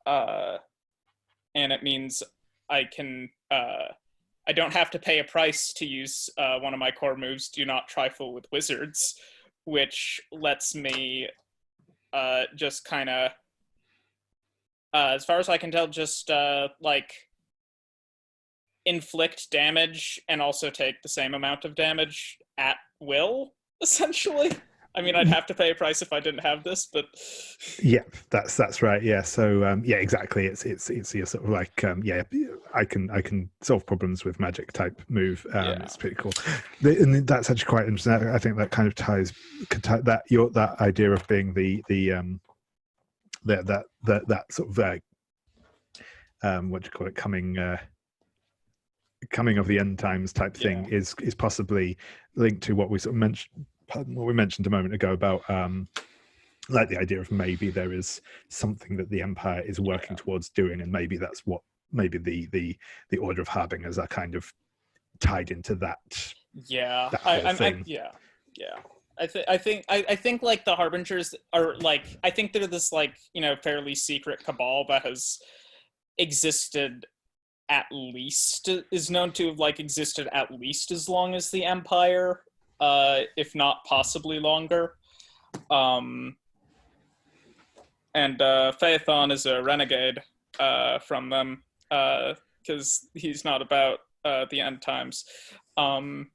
And it means I can, I don't have to pay a price to use one of my core moves, Do Not Trifle with Wizards, which lets me just kind of, as far as I can tell, just inflict damage and also take the same amount of damage at will, essentially. I mean, I'd have to pay a price if I didn't have this, but yeah, that's right. Yeah, so yeah, exactly. It's your sort of like yeah, I can solve problems with magic type move. Yeah. It's pretty cool, and that's actually quite interesting. I think that kind of ties that idea of being that sort of what do you call it, coming of the end times type thing is possibly linked to what we sort of mentioned. What we mentioned a moment ago about like the idea of maybe there is something that the Empire is working towards doing, and maybe that's what the Order of Harbingers are kind of tied into that. Yeah, that thing. I think like the Harbingers are like, I think they're this like, fairly secret cabal that has existed is known to have like existed at least as long as the Empire, if not possibly longer. And Phaethon is a renegade from them, because he's not about the end times. I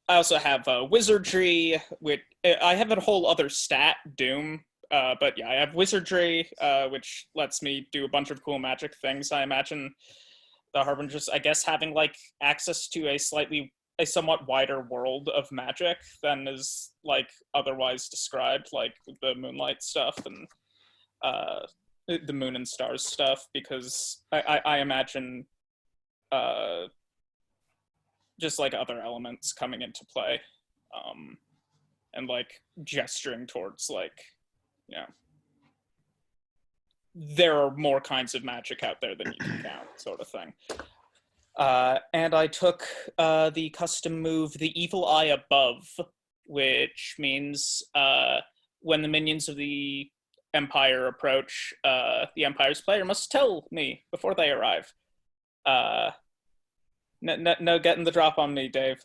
also have wizardry, which I have a whole other stat, Doom. But yeah, I have wizardry, which lets me do a bunch of cool magic things. I imagine the Harbingers, I guess, having like access to a somewhat wider world of magic than is like otherwise described, like the moonlight stuff and the moon and stars stuff, because I imagine just like other elements coming into play, and like gesturing towards like, there are more kinds of magic out there than you can count, sort of thing. And I took the custom move, the Evil Eye Above, which means when the minions of the Empire approach, the Empire's player must tell me before they arrive. No getting the drop on me, Dave.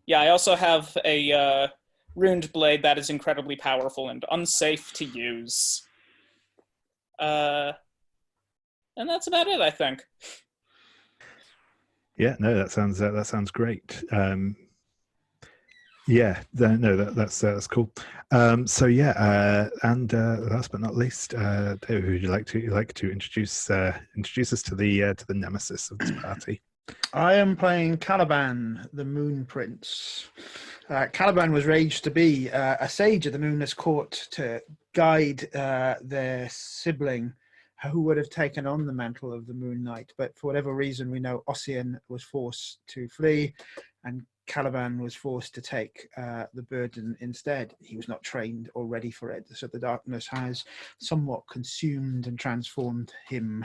Yeah, I also have a runed blade that is incredibly powerful and unsafe to use. And that's about it, I think. Yeah, no, that sounds great. Yeah, that's cool. So yeah, and last but not least, David, would you like to introduce us to the nemesis of this party? I am playing Kalliban, the Moon Prince. Kalliban was raised to be a sage of the Moonless Court to guide their sibling, who would have taken on the mantle of the Moon Knight. But for whatever reason, we know Ossian was forced to flee, and Kalliban was forced to take the burden instead. He was not trained or ready for it, so the darkness has somewhat consumed and transformed him.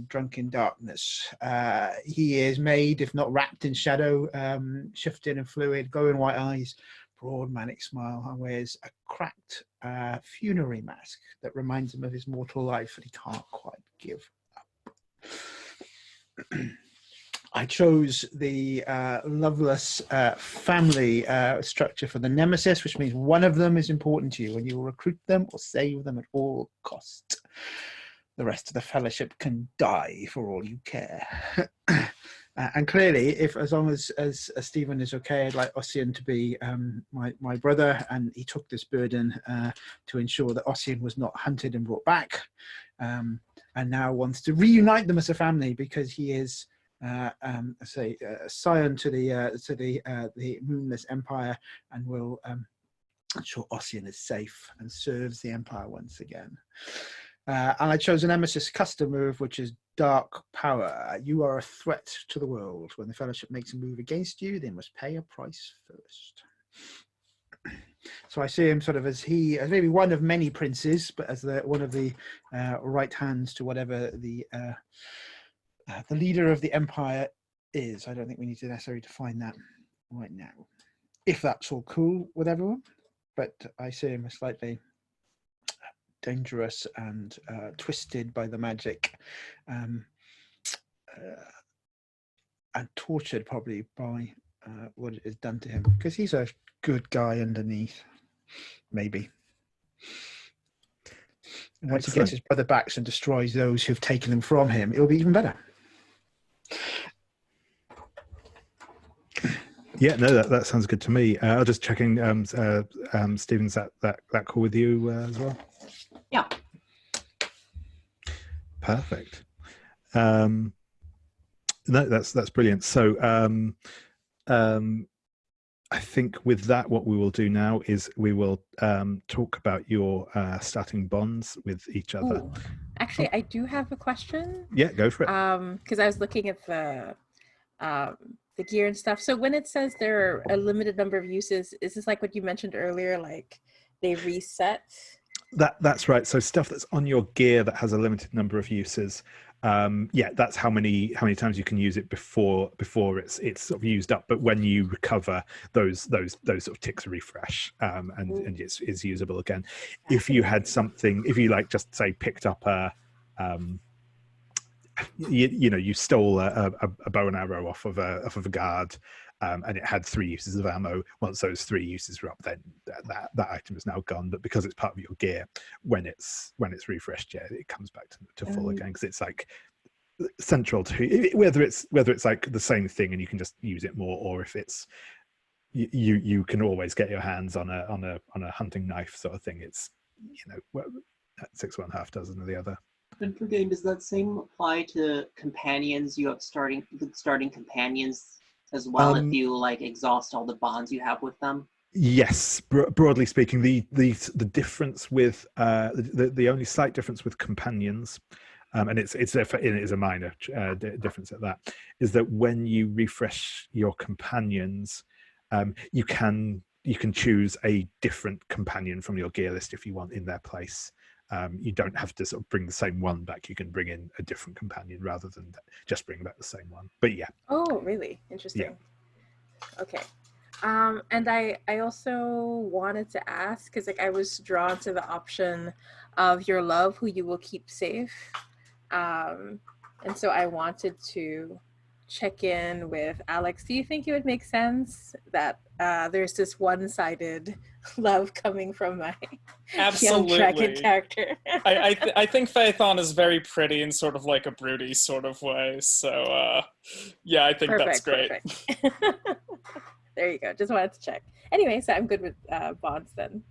Drunk in darkness. He is made, if not wrapped in shadow, shifted and fluid, glowing white eyes, broad manic smile, and wears a cracked funerary mask that reminds him of his mortal life that he can't quite give up. I chose the loveless family structure for the nemesis, which means one of them is important to you and you will recruit them or save them at all costs. The rest of the fellowship can die for all you care. And clearly, as long as Stephen is okay, I'd like Ossian to be my brother, and he took this burden to ensure that Ossian was not hunted and brought back, and now wants to reunite them as a family because he is scion to the Moonless Empire, and will ensure Ossian is safe and serves the Empire once again. And I chose a Nemesis custom move, which is Dark Power. You are a threat to the world. When the Fellowship makes a move against you, they must pay a price first. So I see him sort of as maybe one of many princes, but as one of the right hands to whatever the leader of the Empire is. I don't think we need to necessarily define that right now, if that's all cool with everyone. But I see him as slightly dangerous and twisted by the magic, and tortured probably by what is done to him, because he's a good guy underneath, maybe. And once he gets his brother back and destroys those who've taken him from him, it'll be even better. Yeah, no, that sounds good to me. I'll just checking, Stephen's that cool with you as well? Yeah. Perfect. No, that's brilliant. So I think with that, what we will do now is we will talk about your starting bonds with each other. Ooh. Actually, I do have a question. Yeah, go for it. Because I was looking at the gear and stuff. So when it says there are a limited number of uses, is this like what you mentioned earlier, like they reset? That's right. So stuff that's on your gear that has a limited number of uses. Yeah, that's how many times you can use it before it's sort of used up. But when you recover, those sort of ticks refresh, and it's usable again. If you had something, if you like just say picked up a you stole a bow and arrow off of a guard, and it had 3 uses of ammo. Once those 3 uses are up, then that item is now gone. But because it's part of your gear, when it's refreshed, yeah, it comes back to full again, because it's like central to whether it's like the same thing and you can just use it more, or if it's you can always get your hands on a hunting knife sort of thing. It's 6 1 half dozen of the other. And for game, does that same apply to companions? You have starting companions as well, if you like exhaust all the bonds you have with them? Yes, broadly speaking, the difference with the only slight difference with companions, and it is a minor difference at that, is that when you refresh your companions, you can choose a different companion from your gear list if you want in their place. You don't have to sort of bring the same one back. You can bring in a different companion rather than just bring back the same one. But yeah. Oh, really? Interesting. Yeah. Okay. And I also wanted to ask, because I was drawn to the option of your love, who you will keep safe. And so I wanted to check in with Alex. Do you think it would make sense that there's this one-sided love coming from my young dragon character? I think Phaethon is very pretty in sort of like a broody sort of way. So yeah, I think that's great. There you go. Just wanted to check. Anyway, so I'm good with bonds then.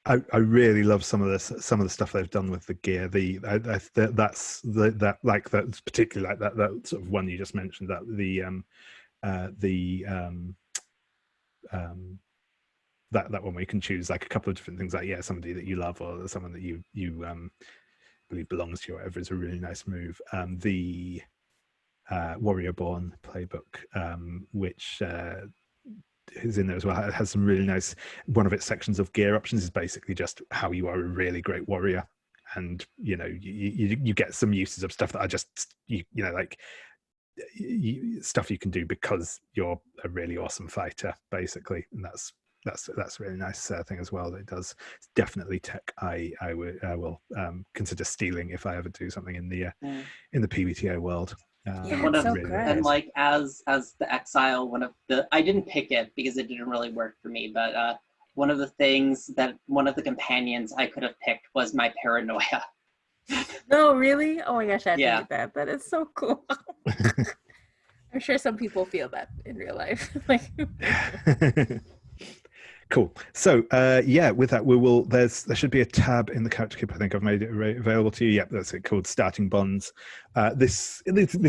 I really love some of the stuff they've done with the gear. That's particularly like that sort of one you just mentioned, that that one where you can choose like a couple of different things, like somebody that you love or someone that you believe belongs to you, or whatever, is a really nice move. The Warrior Born playbook, which is in there as well, it has some really nice, one of its sections of gear options is basically just how you are a really great warrior, and you get some uses of stuff that are just stuff you can do because you're a really awesome fighter, basically. And that's a really nice thing as well that it does. It's definitely tech I will consider stealing if I ever do something in the PBTA world. And like as the exile, I didn't pick it because it didn't really work for me, but one of the companions I could have picked was my paranoia. No, really? Oh my gosh, I did that. That is so cool. I'm sure some people feel that in real life. Cool. So yeah, with that, there should be a tab in the character keeper. I think I've made it available to you. Yep, that's it, called Starting Bonds. This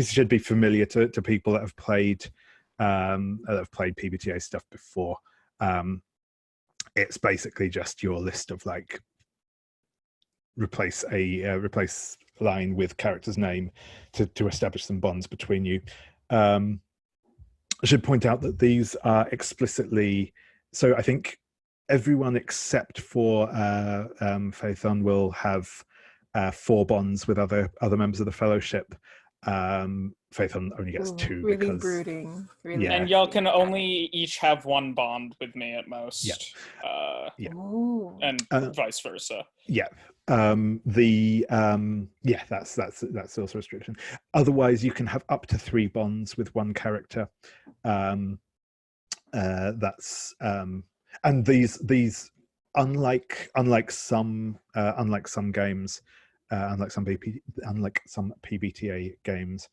should be familiar to people that have played PBTA stuff before. It's basically just your list of like replace line with character's name to establish some bonds between you. I should point out that these are explicitly, so I think everyone except for Phaethon will have 4 bonds with other members of the Fellowship. Phaethon only gets 2 really because brooding. Really, Yeah. And y'all can only each have 1 bond with me at most. Yeah. Yeah. Ooh. And vice versa. Yeah. That's also a restriction. Otherwise, you can have up to 3 bonds with 1 character. And these unlike some games, unlike some PBTA games,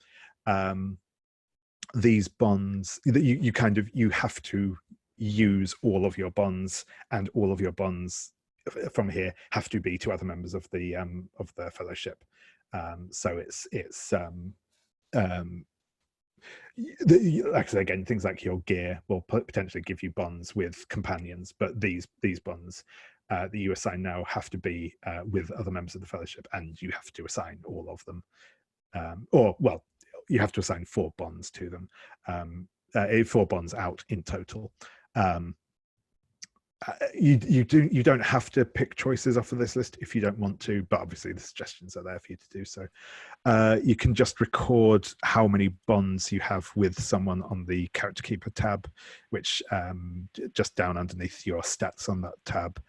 these bonds you have to use all of your bonds, and all of your bonds from here have to be to other members of the Fellowship. So actually, again, things like your gear will potentially give you bonds with companions, but these bonds that you assign now have to be with other members of the Fellowship, and you have to assign all of them, you have to assign 4 bonds to them, 4 bonds out in total. You don't have to pick choices off of this list if you don't want to, but obviously the suggestions are there for you to do so. You can just record how many bonds you have with someone on the character keeper tab, which just down underneath your stats on that tab,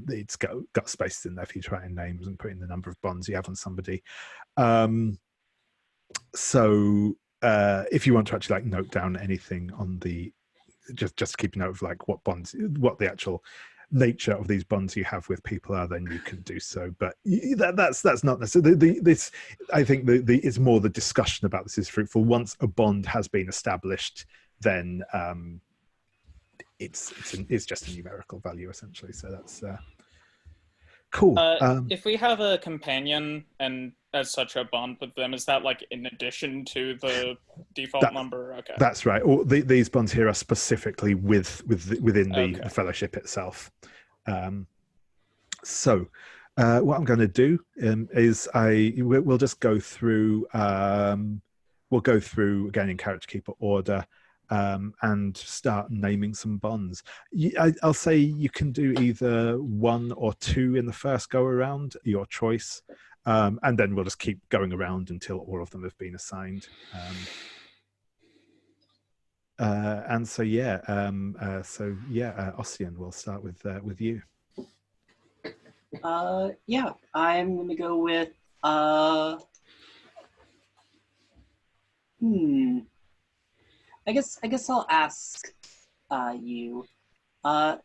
it's got spaces in there for you to write in names and put in the number of bonds you have on somebody. So if you want to actually like note down anything on the just keep a note of like what the actual nature of these bonds you have with people are, then you can do so. But that's not necessarily this. I think it's more the discussion about this is fruitful. Once a bond has been established, then it's just a numerical value essentially. So that's cool. If we have a companion and as such a bond with them, is that like in addition to the default number? Okay, that's right. Or these bonds here are specifically within the Fellowship itself. So what I'm going to do is we'll just go through. We'll go through again in character keeper order. And start naming some bonds. I'll say you can do either 1 or 2 in the first go around, your choice, and then we'll just keep going around until all of them have been assigned. And so Ossian, we'll start with you. Yeah, I'm gonna go with I guess I'll ask you. Do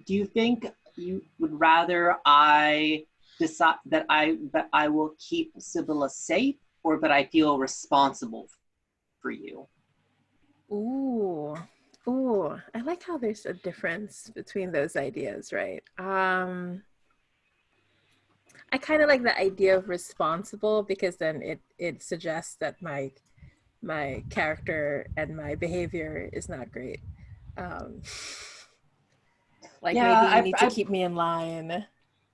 you think you would rather I decide that I will keep Sabila safe, or that I feel responsible for you? Ooh, I like how there's a difference between those ideas, right? I kind of like the idea of responsible, because then it suggests that my character and my behavior is not great. Maybe you need to keep me in line.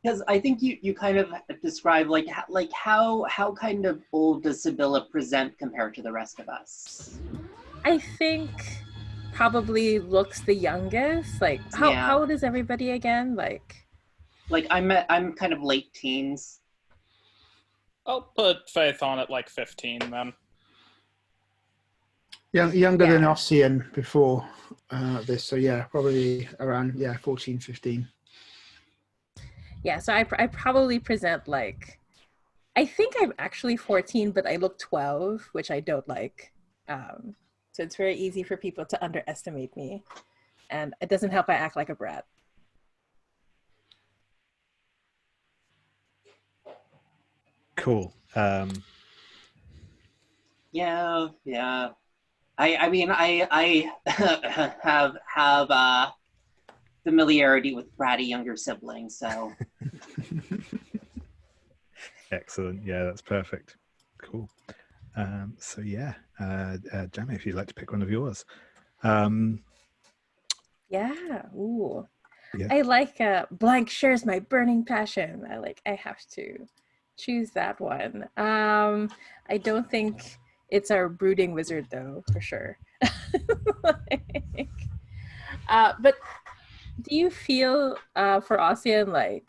Because I think you kind of describe how kind of old does Sabila present compared to the rest of us? I think probably looks the youngest. How old is everybody again? I'm kind of late teens. I'll put Phaethon at like 15 then. Younger than Ossian before this, so yeah, probably around 14, 15. Yeah, so I probably present I think I'm actually 14, but I look 12, which I don't like. So it's very easy for people to underestimate me, and it doesn't help I act like a brat. Cool. Yeah. I mean, I have familiarity with bratty younger siblings. So Excellent. Yeah, that's perfect. Cool. So yeah, Jammi, if you'd like to pick one of yours. Yeah. Ooh. Yeah. I like blank shares my burning passion. I have to choose that one. I don't think it's our brooding wizard though, for sure. But do you feel for Ossian, like,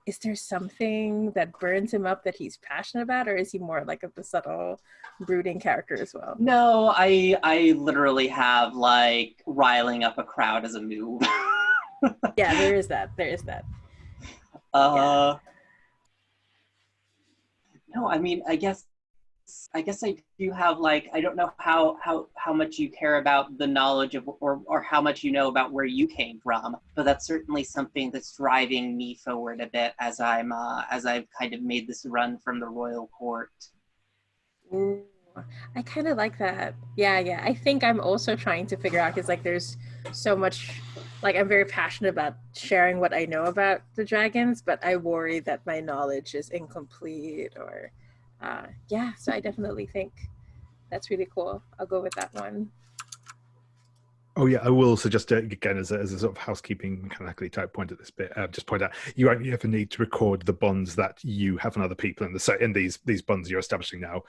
is there something that burns him up that he's passionate about, or is he more like the subtle brooding character as well? no, I literally have like riling up a crowd as a move. Yeah, there is that. There is that. No, I mean, I guess I do have like, I don't know how much you care about the knowledge of or how much you know about where you came from, but that's certainly something that's driving me forward a bit as I've kind of made this run from the royal court. Ooh, I kind of like that. Yeah. I think I'm also trying to figure out, because like there's so much, like I'm very passionate about sharing what I know about the dragons, but I worry that my knowledge is incomplete or yeah, so I definitely think that's really cool. I'll go with that one. Oh yeah, I will also just again as a sort of housekeeping mechanically type point at this bit, just point out you only ever need to record the bonds that you have on other people in the set. In these bonds you're establishing now,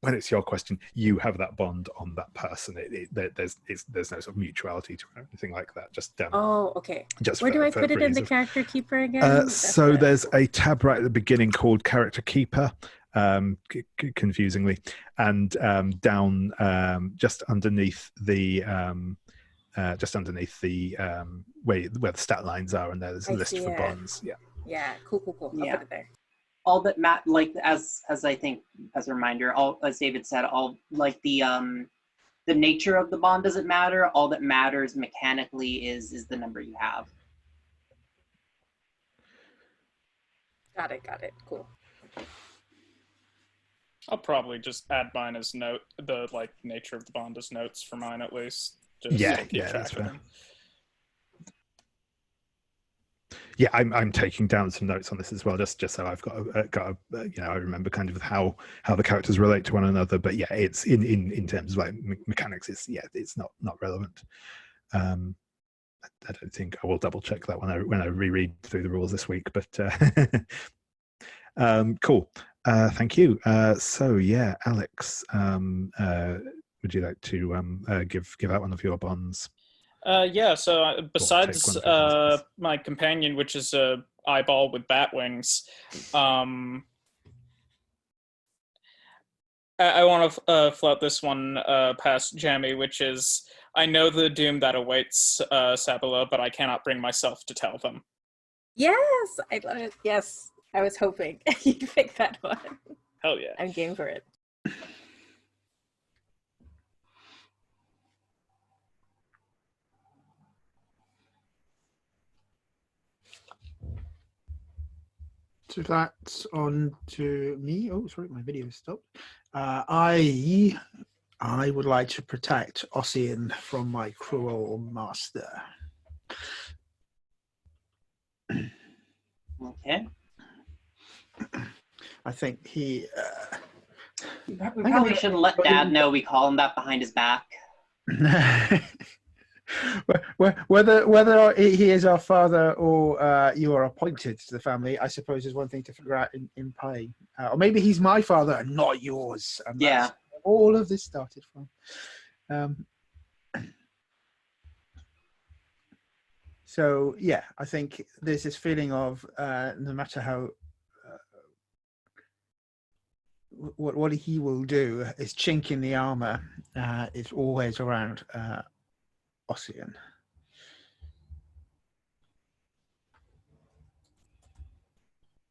when it's your question, you have that bond on that person. There's no sort of mutuality to it or anything like that. Just oh, okay. Just where do I put it in the character keeper again? So there's a tab right at the beginning called character keeper. Confusingly, and down just underneath the where the stat lines are, and there's a list for bonds. Yeah, cool. I'll put it there. All that like as I think as a reminder, all as David said, all like the nature of the bond doesn't matter. All that matters mechanically is the number you have. Got it. Cool. I'll probably just add mine as note, the like nature of the bond as notes for mine at least. Just that's fair. Yeah, I'm taking down some notes on this as well, just so I've got I remember kind of how the characters relate to one another. But yeah, it's in terms of like mechanics, it's not relevant. I don't think I will double check that when I reread through the rules this week. But cool. Thank you. So yeah, Alex, would you like to give out one of your bonds? Yeah, so besides my companion, which is a eyeball with bat wings, I want to float this one past Jammi, which is, I know the doom that awaits Sabila, but I cannot bring myself to tell them. Yes, I love it. Yes, I was hoping you'd pick that one. Hell yeah. I'm game for it. So that's on to me. Oh, sorry, my video stopped. I would like to protect Ossian from my cruel master. Okay. I think he... we probably shouldn't let Dad know we call him that behind his back. Whether he is our father or you are appointed to the family, I suppose is one thing to figure out in play. Or maybe he's my father and not yours. And that's where all of this started from. So yeah, I think there's this feeling of no matter how what he will do, his chink in the armor is always around Ossian.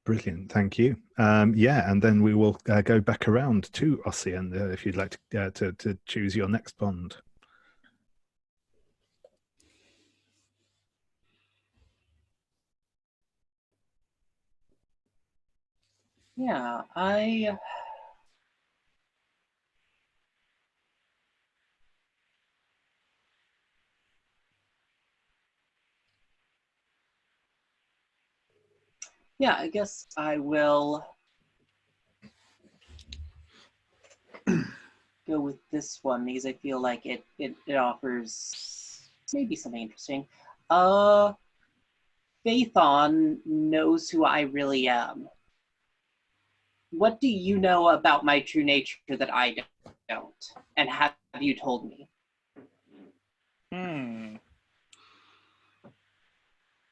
Brilliant, thank you. Yeah, and then we will go back around to Ossian if you'd like to choose your next bond. Yeah, Yeah, I guess I will go with this one because I feel like it offers maybe something interesting. Phaethon knows who I really am. What do you know about my true nature that I don't? And have you told me?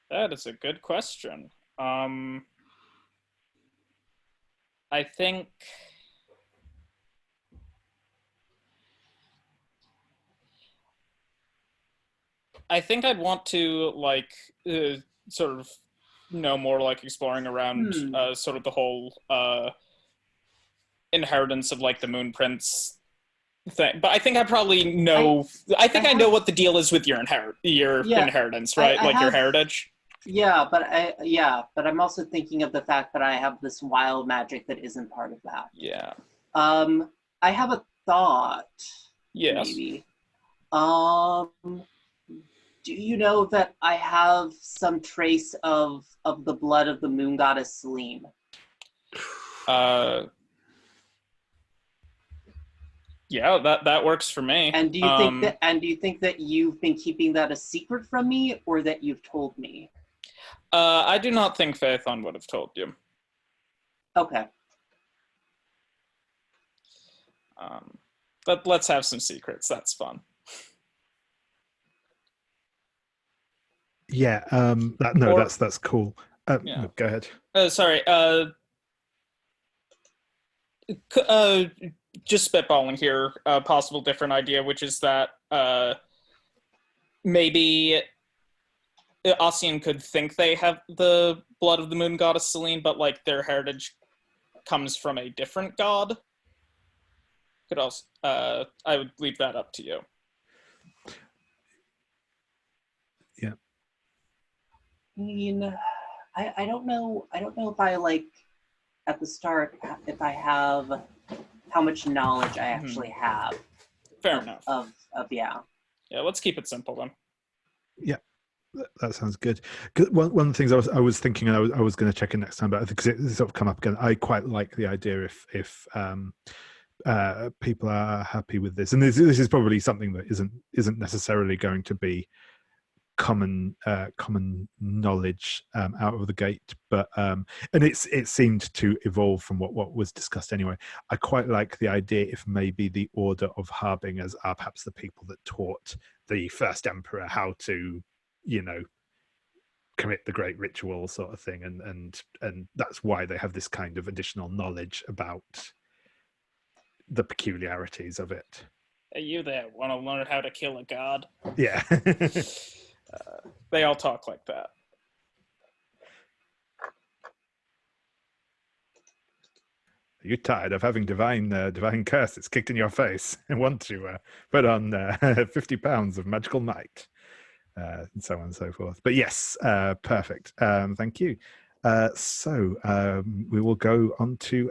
That is a good question. I think I'd want to sort of know more, like exploring around sort of the whole inheritance of like the Moon Prince thing. But I think I probably know. I know what the deal is with your inheritance, right? Your heritage. Yeah, but I'm also thinking of the fact that I have this wild magic that isn't part of that. Yeah. I have a thought. Yes. Maybe. Do you know that I have some trace of the blood of the moon goddess Selene? Yeah, that works for me. And do you think that you've been keeping that a secret from me, or that you've told me? I do not think Phaethon would have told you. Okay. But let's have some secrets. That's fun. Yeah. That's cool. Yeah. No, go ahead. Sorry. Just spitballing here. A possible different idea, which is that maybe Ossian could think they have the blood of the moon goddess Selene, but like their heritage comes from a different god. Could also, I would leave that up to you. Yeah. I mean, I don't know. I don't know if I like at the start if I have how much knowledge I actually have. Fair enough. Of yeah. Yeah, let's keep it simple then. Yeah. That sounds good. One of the things I was thinking, and I was going to check in next time, but because it sort of come up again, I quite like the idea if people are happy with this, and this is probably something that isn't necessarily going to be common knowledge out of the gate, but and it seemed to evolve from what was discussed anyway. I quite like the idea if maybe the Order of Harbingers are perhaps the people that taught the first emperor how to, commit the great ritual sort of thing, and that's why they have this kind of additional knowledge about the peculiarities of it. Hey, you there want to learn how to kill a god? Yeah. They all talk like that. Are you tired of having divine curses kicked in your face and want to put on 50 pounds of magical might? And so on and so forth. But yes, perfect. Thank you. So we will go on to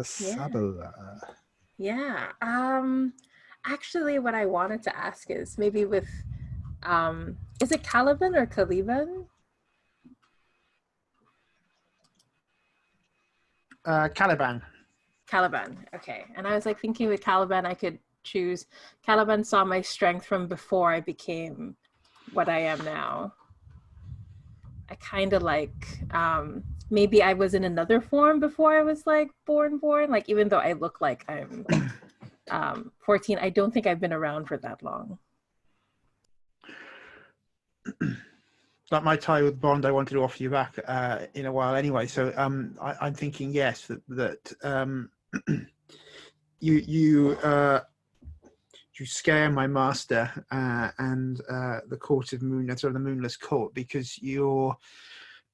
Sabila. Yeah. Actually, what I wanted to ask is maybe with, is it Kalliban or Kalliban? Kalliban. Kalliban. Okay. And I was like thinking with Kalliban, I could choose. Kalliban saw my strength from before I became what I am now. I kind of like, maybe I was in another form before I was like born. Like, even though I look like I'm 14, I don't think I've been around for that long. That my tie with Bond, I wanted to offer you back in a while anyway. So I'm thinking yes that you scare my master and the court of Moon, sort of the Moonless Court, because you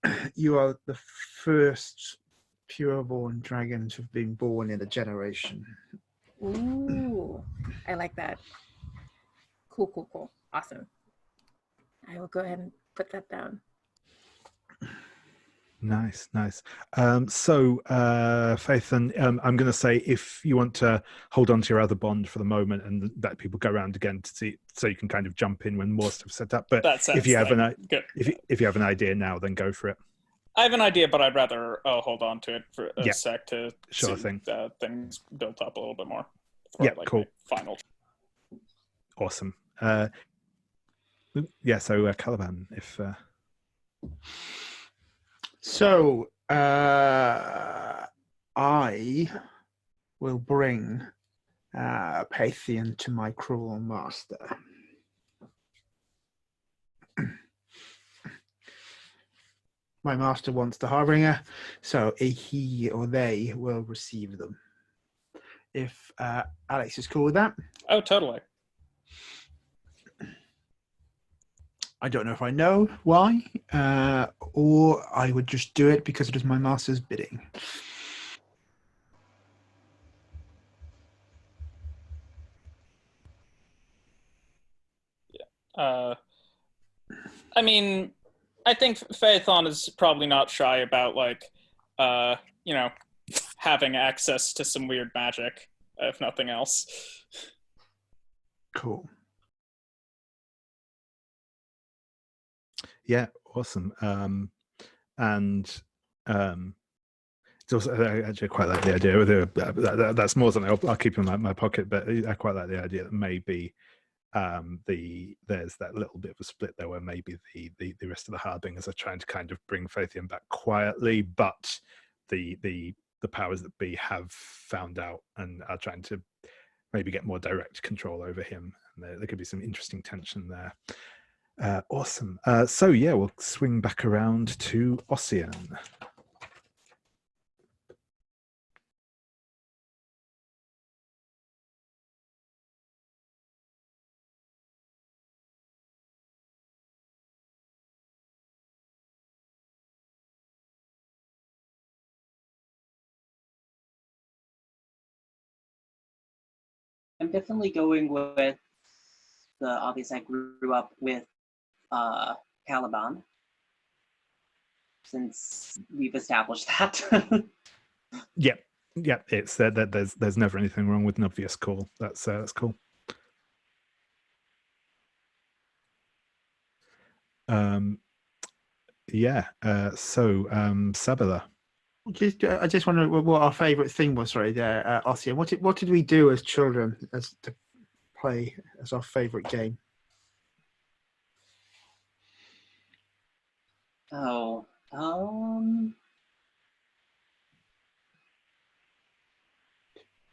are the first pure-born dragon to have been born in a generation. Ooh, I like that. Cool. Awesome. I will go ahead and put that down. Nice. So, Phaethon, I'm going to say if you want to hold on to your other bond for the moment and let people go around again to see, so you can kind of jump in when more stuff's set up. But if you have if you have an idea now, then go for it. I have an idea, but I'd rather hold on to it for a Yeah. sec to Sure see thing. Things built up a little bit more. Yeah, I, cool. make final. Awesome. Yeah, so Kalliban, if... So, I will bring Phaethon to my cruel master. My master wants the harbinger, so he or they will receive them. If Alex is cool with that. Oh, totally. I don't know if I know why, or I would just do it because it is my master's bidding. I mean, I think Phaethon is probably not shy about, like, having access to some weird magic, if nothing else. Cool. Yeah, awesome. It's also, I actually quite like the idea. That's more something I'll keep in my pocket, but I quite like the idea that maybe there's that little bit of a split there where maybe the rest of the harbingers are trying to kind of bring Phaethon back quietly, but the powers that be have found out and are trying to maybe get more direct control over him. And there could be some interesting tension there. Awesome. So yeah, we'll swing back around to Ossian. I'm definitely going with the obvious. I grew up with Kalliban, since we've established that. Yep. It's that there's never anything wrong with an obvious call. That's cool. Sabila. I just wonder what our favourite thing was right there, Ossian. What did we do as children as to play as our favourite game? Oh, I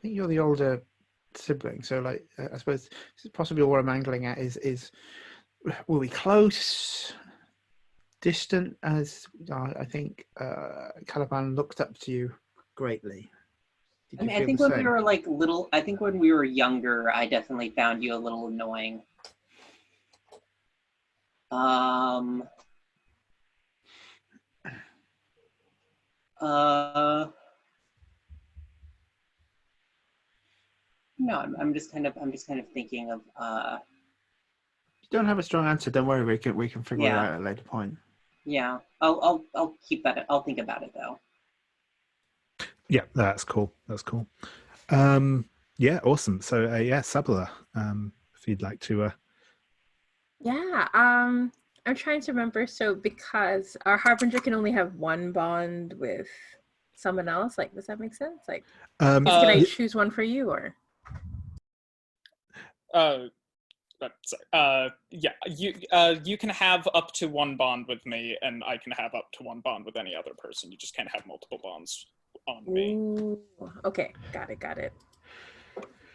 think you're the older sibling, so like I suppose possibly what I'm angling at is were we close, distant? As I think Kalliban looked up to you greatly. I mean, I think when we were like little, I think when we were younger, I definitely found you a little annoying. No, I'm just kind of thinking of. You don't have a strong answer. Don't worry, we can figure it out at a later point. Yeah, I'll keep that. I'll think about it though. Yeah, that's cool. Yeah, awesome. So Sabila, if you'd like to. Yeah. I'm trying to remember. So because our harbinger can only have one bond with someone else, like, does that make sense? Like, can I choose one for you or? Yeah, you can have up to one bond with me, and I can have up to one bond with any other person. You just can't have multiple bonds on me. Ooh, okay, got it.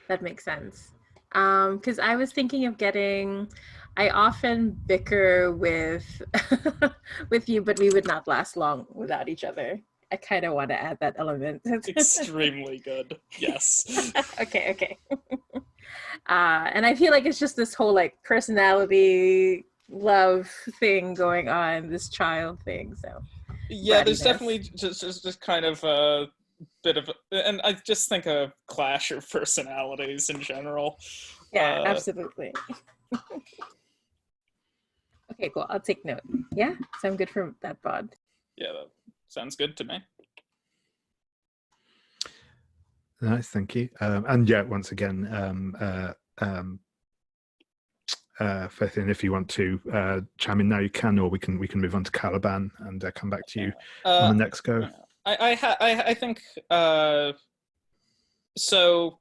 That makes sense. Because I was thinking of getting. I often bicker with with you, but we would not last long without each other. I kind of want to add that element. Extremely good. Yes. Okay. And I feel like it's just this whole like personality love thing going on, this child thing. So yeah, there's definitely just kind of a bit of, and I just think a clash of personalities in general. Yeah, absolutely. Okay, cool. I'll take note. Yeah, so I'm good for that bond. Yeah, that sounds good to me. Nice, thank you. And yeah, once again, Phaethon, if you want to chime in now, you can, or we can move on to Kalliban and come back to you on the next go. I think so.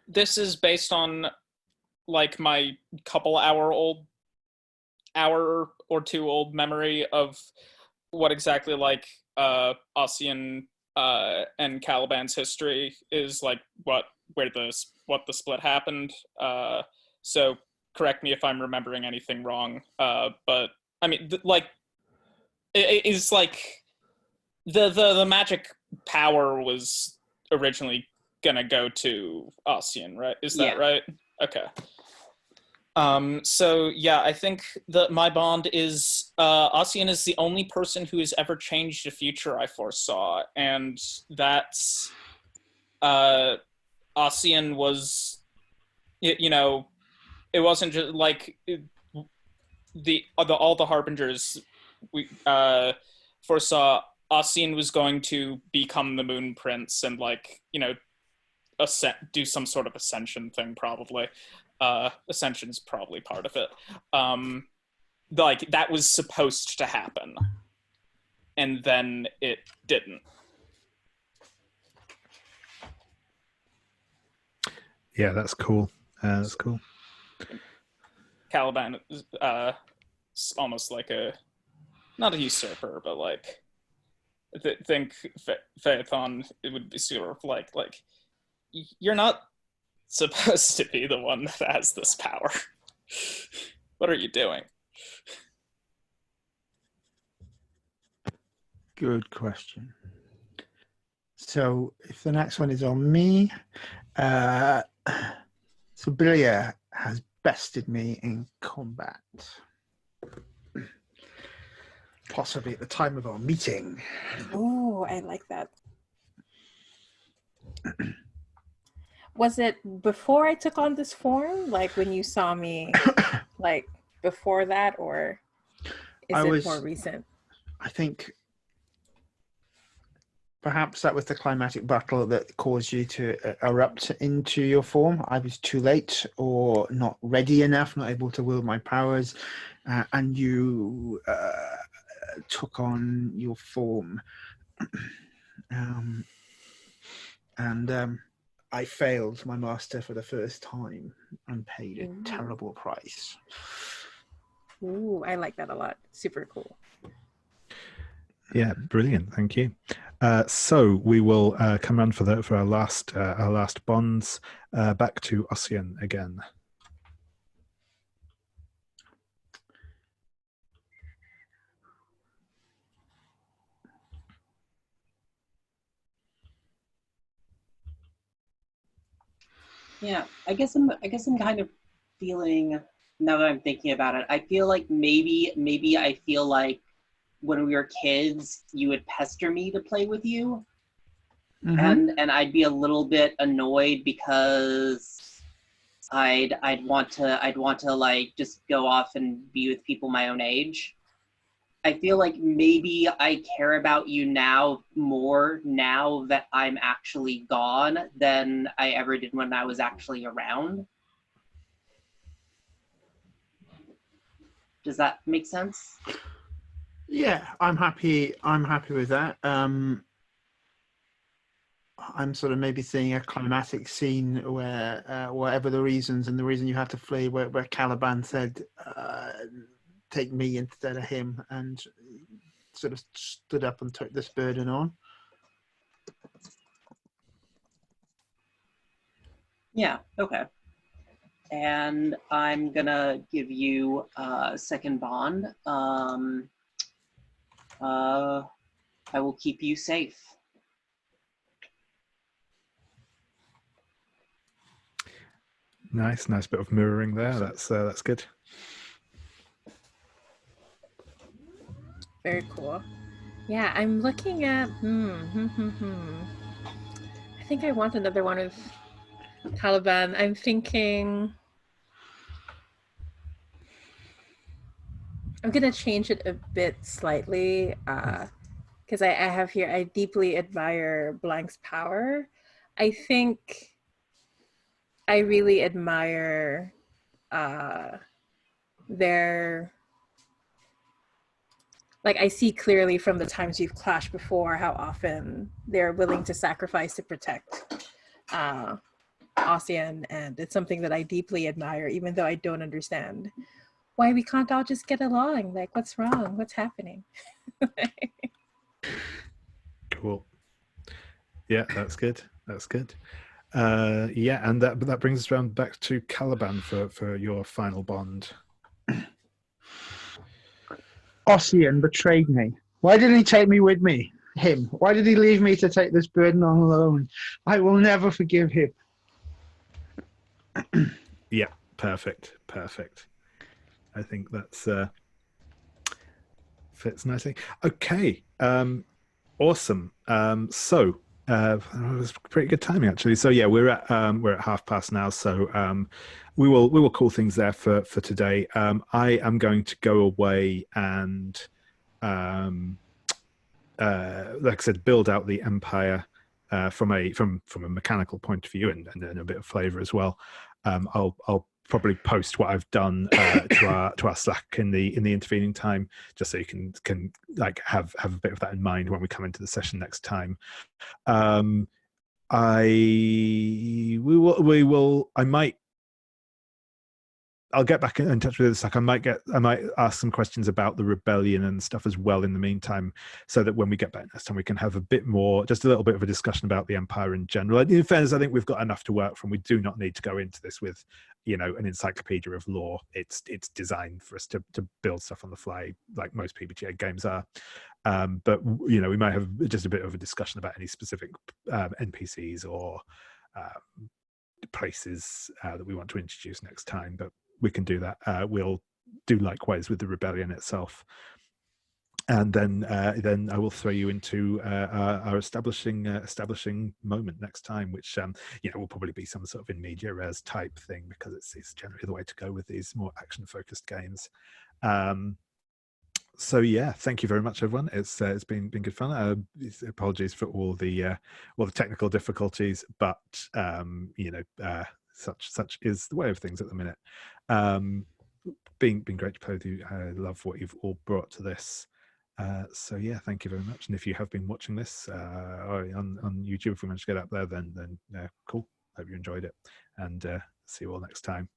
This is based on like my hour or two old memory of what exactly like Ossian and Kalliban's history is like, what the split happened. So correct me if I'm remembering anything wrong. But I mean, it is like the magic power was originally gonna go to Ossian, right? Is that right? Okay. So yeah, I think that my bond is Ossian is the only person who has ever changed the future I foresaw, and that's Ossian was, you know, it wasn't just like all the harbingers we foresaw Ossian was going to become the Moon Prince and like, you know, do some sort of ascension thing probably. Ascension's probably part of it. Like that was supposed to happen, and then it didn't. Yeah, that's cool. That's cool. Kalliban is almost like not a usurper, but like think Phaethon, it would be sort of like you're not supposed to be the one that has this power. What are you doing? Good question. So if the next one is on me, Sabila has bested me in combat. Possibly at the time of our meeting. Oh, I like that. Was it before I took on this form? Like when you saw me, like before that, or is it more recent? I think perhaps that was the climatic battle that caused you to erupt into your form. I was too late or not ready enough, not able to wield my powers, and you took on your form. I failed my master for the first time and paid a terrible price. Ooh, I like that a lot. Super cool. Yeah, brilliant. Thank you. So we will come around for our last bonds. Back to Ossian again. Yeah, I guess I'm kind of feeling, now that I'm thinking about it, I feel like maybe I feel like when we were kids, you would pester me to play with you, and I'd be a little bit annoyed because I'd want to like just go off and be with people my own age. I feel like maybe I care about you now more now that I'm actually gone than I ever did when I was actually around. Does that make sense? Yeah, I'm happy with that. I'm sort of maybe seeing a climatic scene where whatever the reasons and the reason you had to flee, where Kalliban said, take me instead of him, and sort of stood up and took this burden on. Yeah, okay. And I'm gonna give you a second bond. I will keep you safe. Nice bit of mirroring there. That's good. Very cool. Yeah, I'm looking at. I think I want another one of Kalliban. I'm thinking. I'm gonna change it a bit slightly, because I have here. I deeply admire Blank's power. I think I really admire they're like, I see clearly from the times we've clashed before how often they're willing to sacrifice to protect Ossian, and it's something that I deeply admire, even though I don't understand why we can't all just get along. Like, what's wrong? What's happening? Cool. Yeah, that's good. That's good. Yeah, and that brings us around back to Kalliban for your final bond. Ossian betrayed me. Why didn't he take me with me? Him. Why did he leave me to take this burden on alone? I will never forgive him. Yeah, perfect. I think that's fits nicely. Okay, awesome. So it was pretty good timing actually. So yeah, we're at 1:30 now. So we will call things there for today. I am going to go away and like I said, build out the empire from a mechanical point of view and a bit of flavor as well. I'll probably post what I've done to our Slack in the intervening time, just so you can like have a bit of that in mind when we come into the session next time. I'll get back in touch with the Slack. I might ask some questions about the rebellion and stuff as well in the meantime, so that when we get back next time we can have just a little bit of a discussion about the Empire in general. In fairness, I think we've got enough to work from. We do not need to go into this with, an encyclopedia of lore. It's designed for us to build stuff on the fly, like most PBTA games are. But we might have just a bit of a discussion about any specific NPCs or places that we want to introduce next time. But we can do that. We'll do likewise with the rebellion itself, and then I will throw you into our establishing moment next time, which will probably be some sort of in media res type thing, because it's generally the way to go with these more action focused games. So yeah, thank you very much, everyone. It's been good fun. Apologies for all the technical difficulties, but such is the way of things at the minute. Been great to play with you. I love what you've all brought to this. So yeah, thank you very much. And if you have been watching this on YouTube, if we managed to get up there, then cool. Hope you enjoyed it, and see you all next time.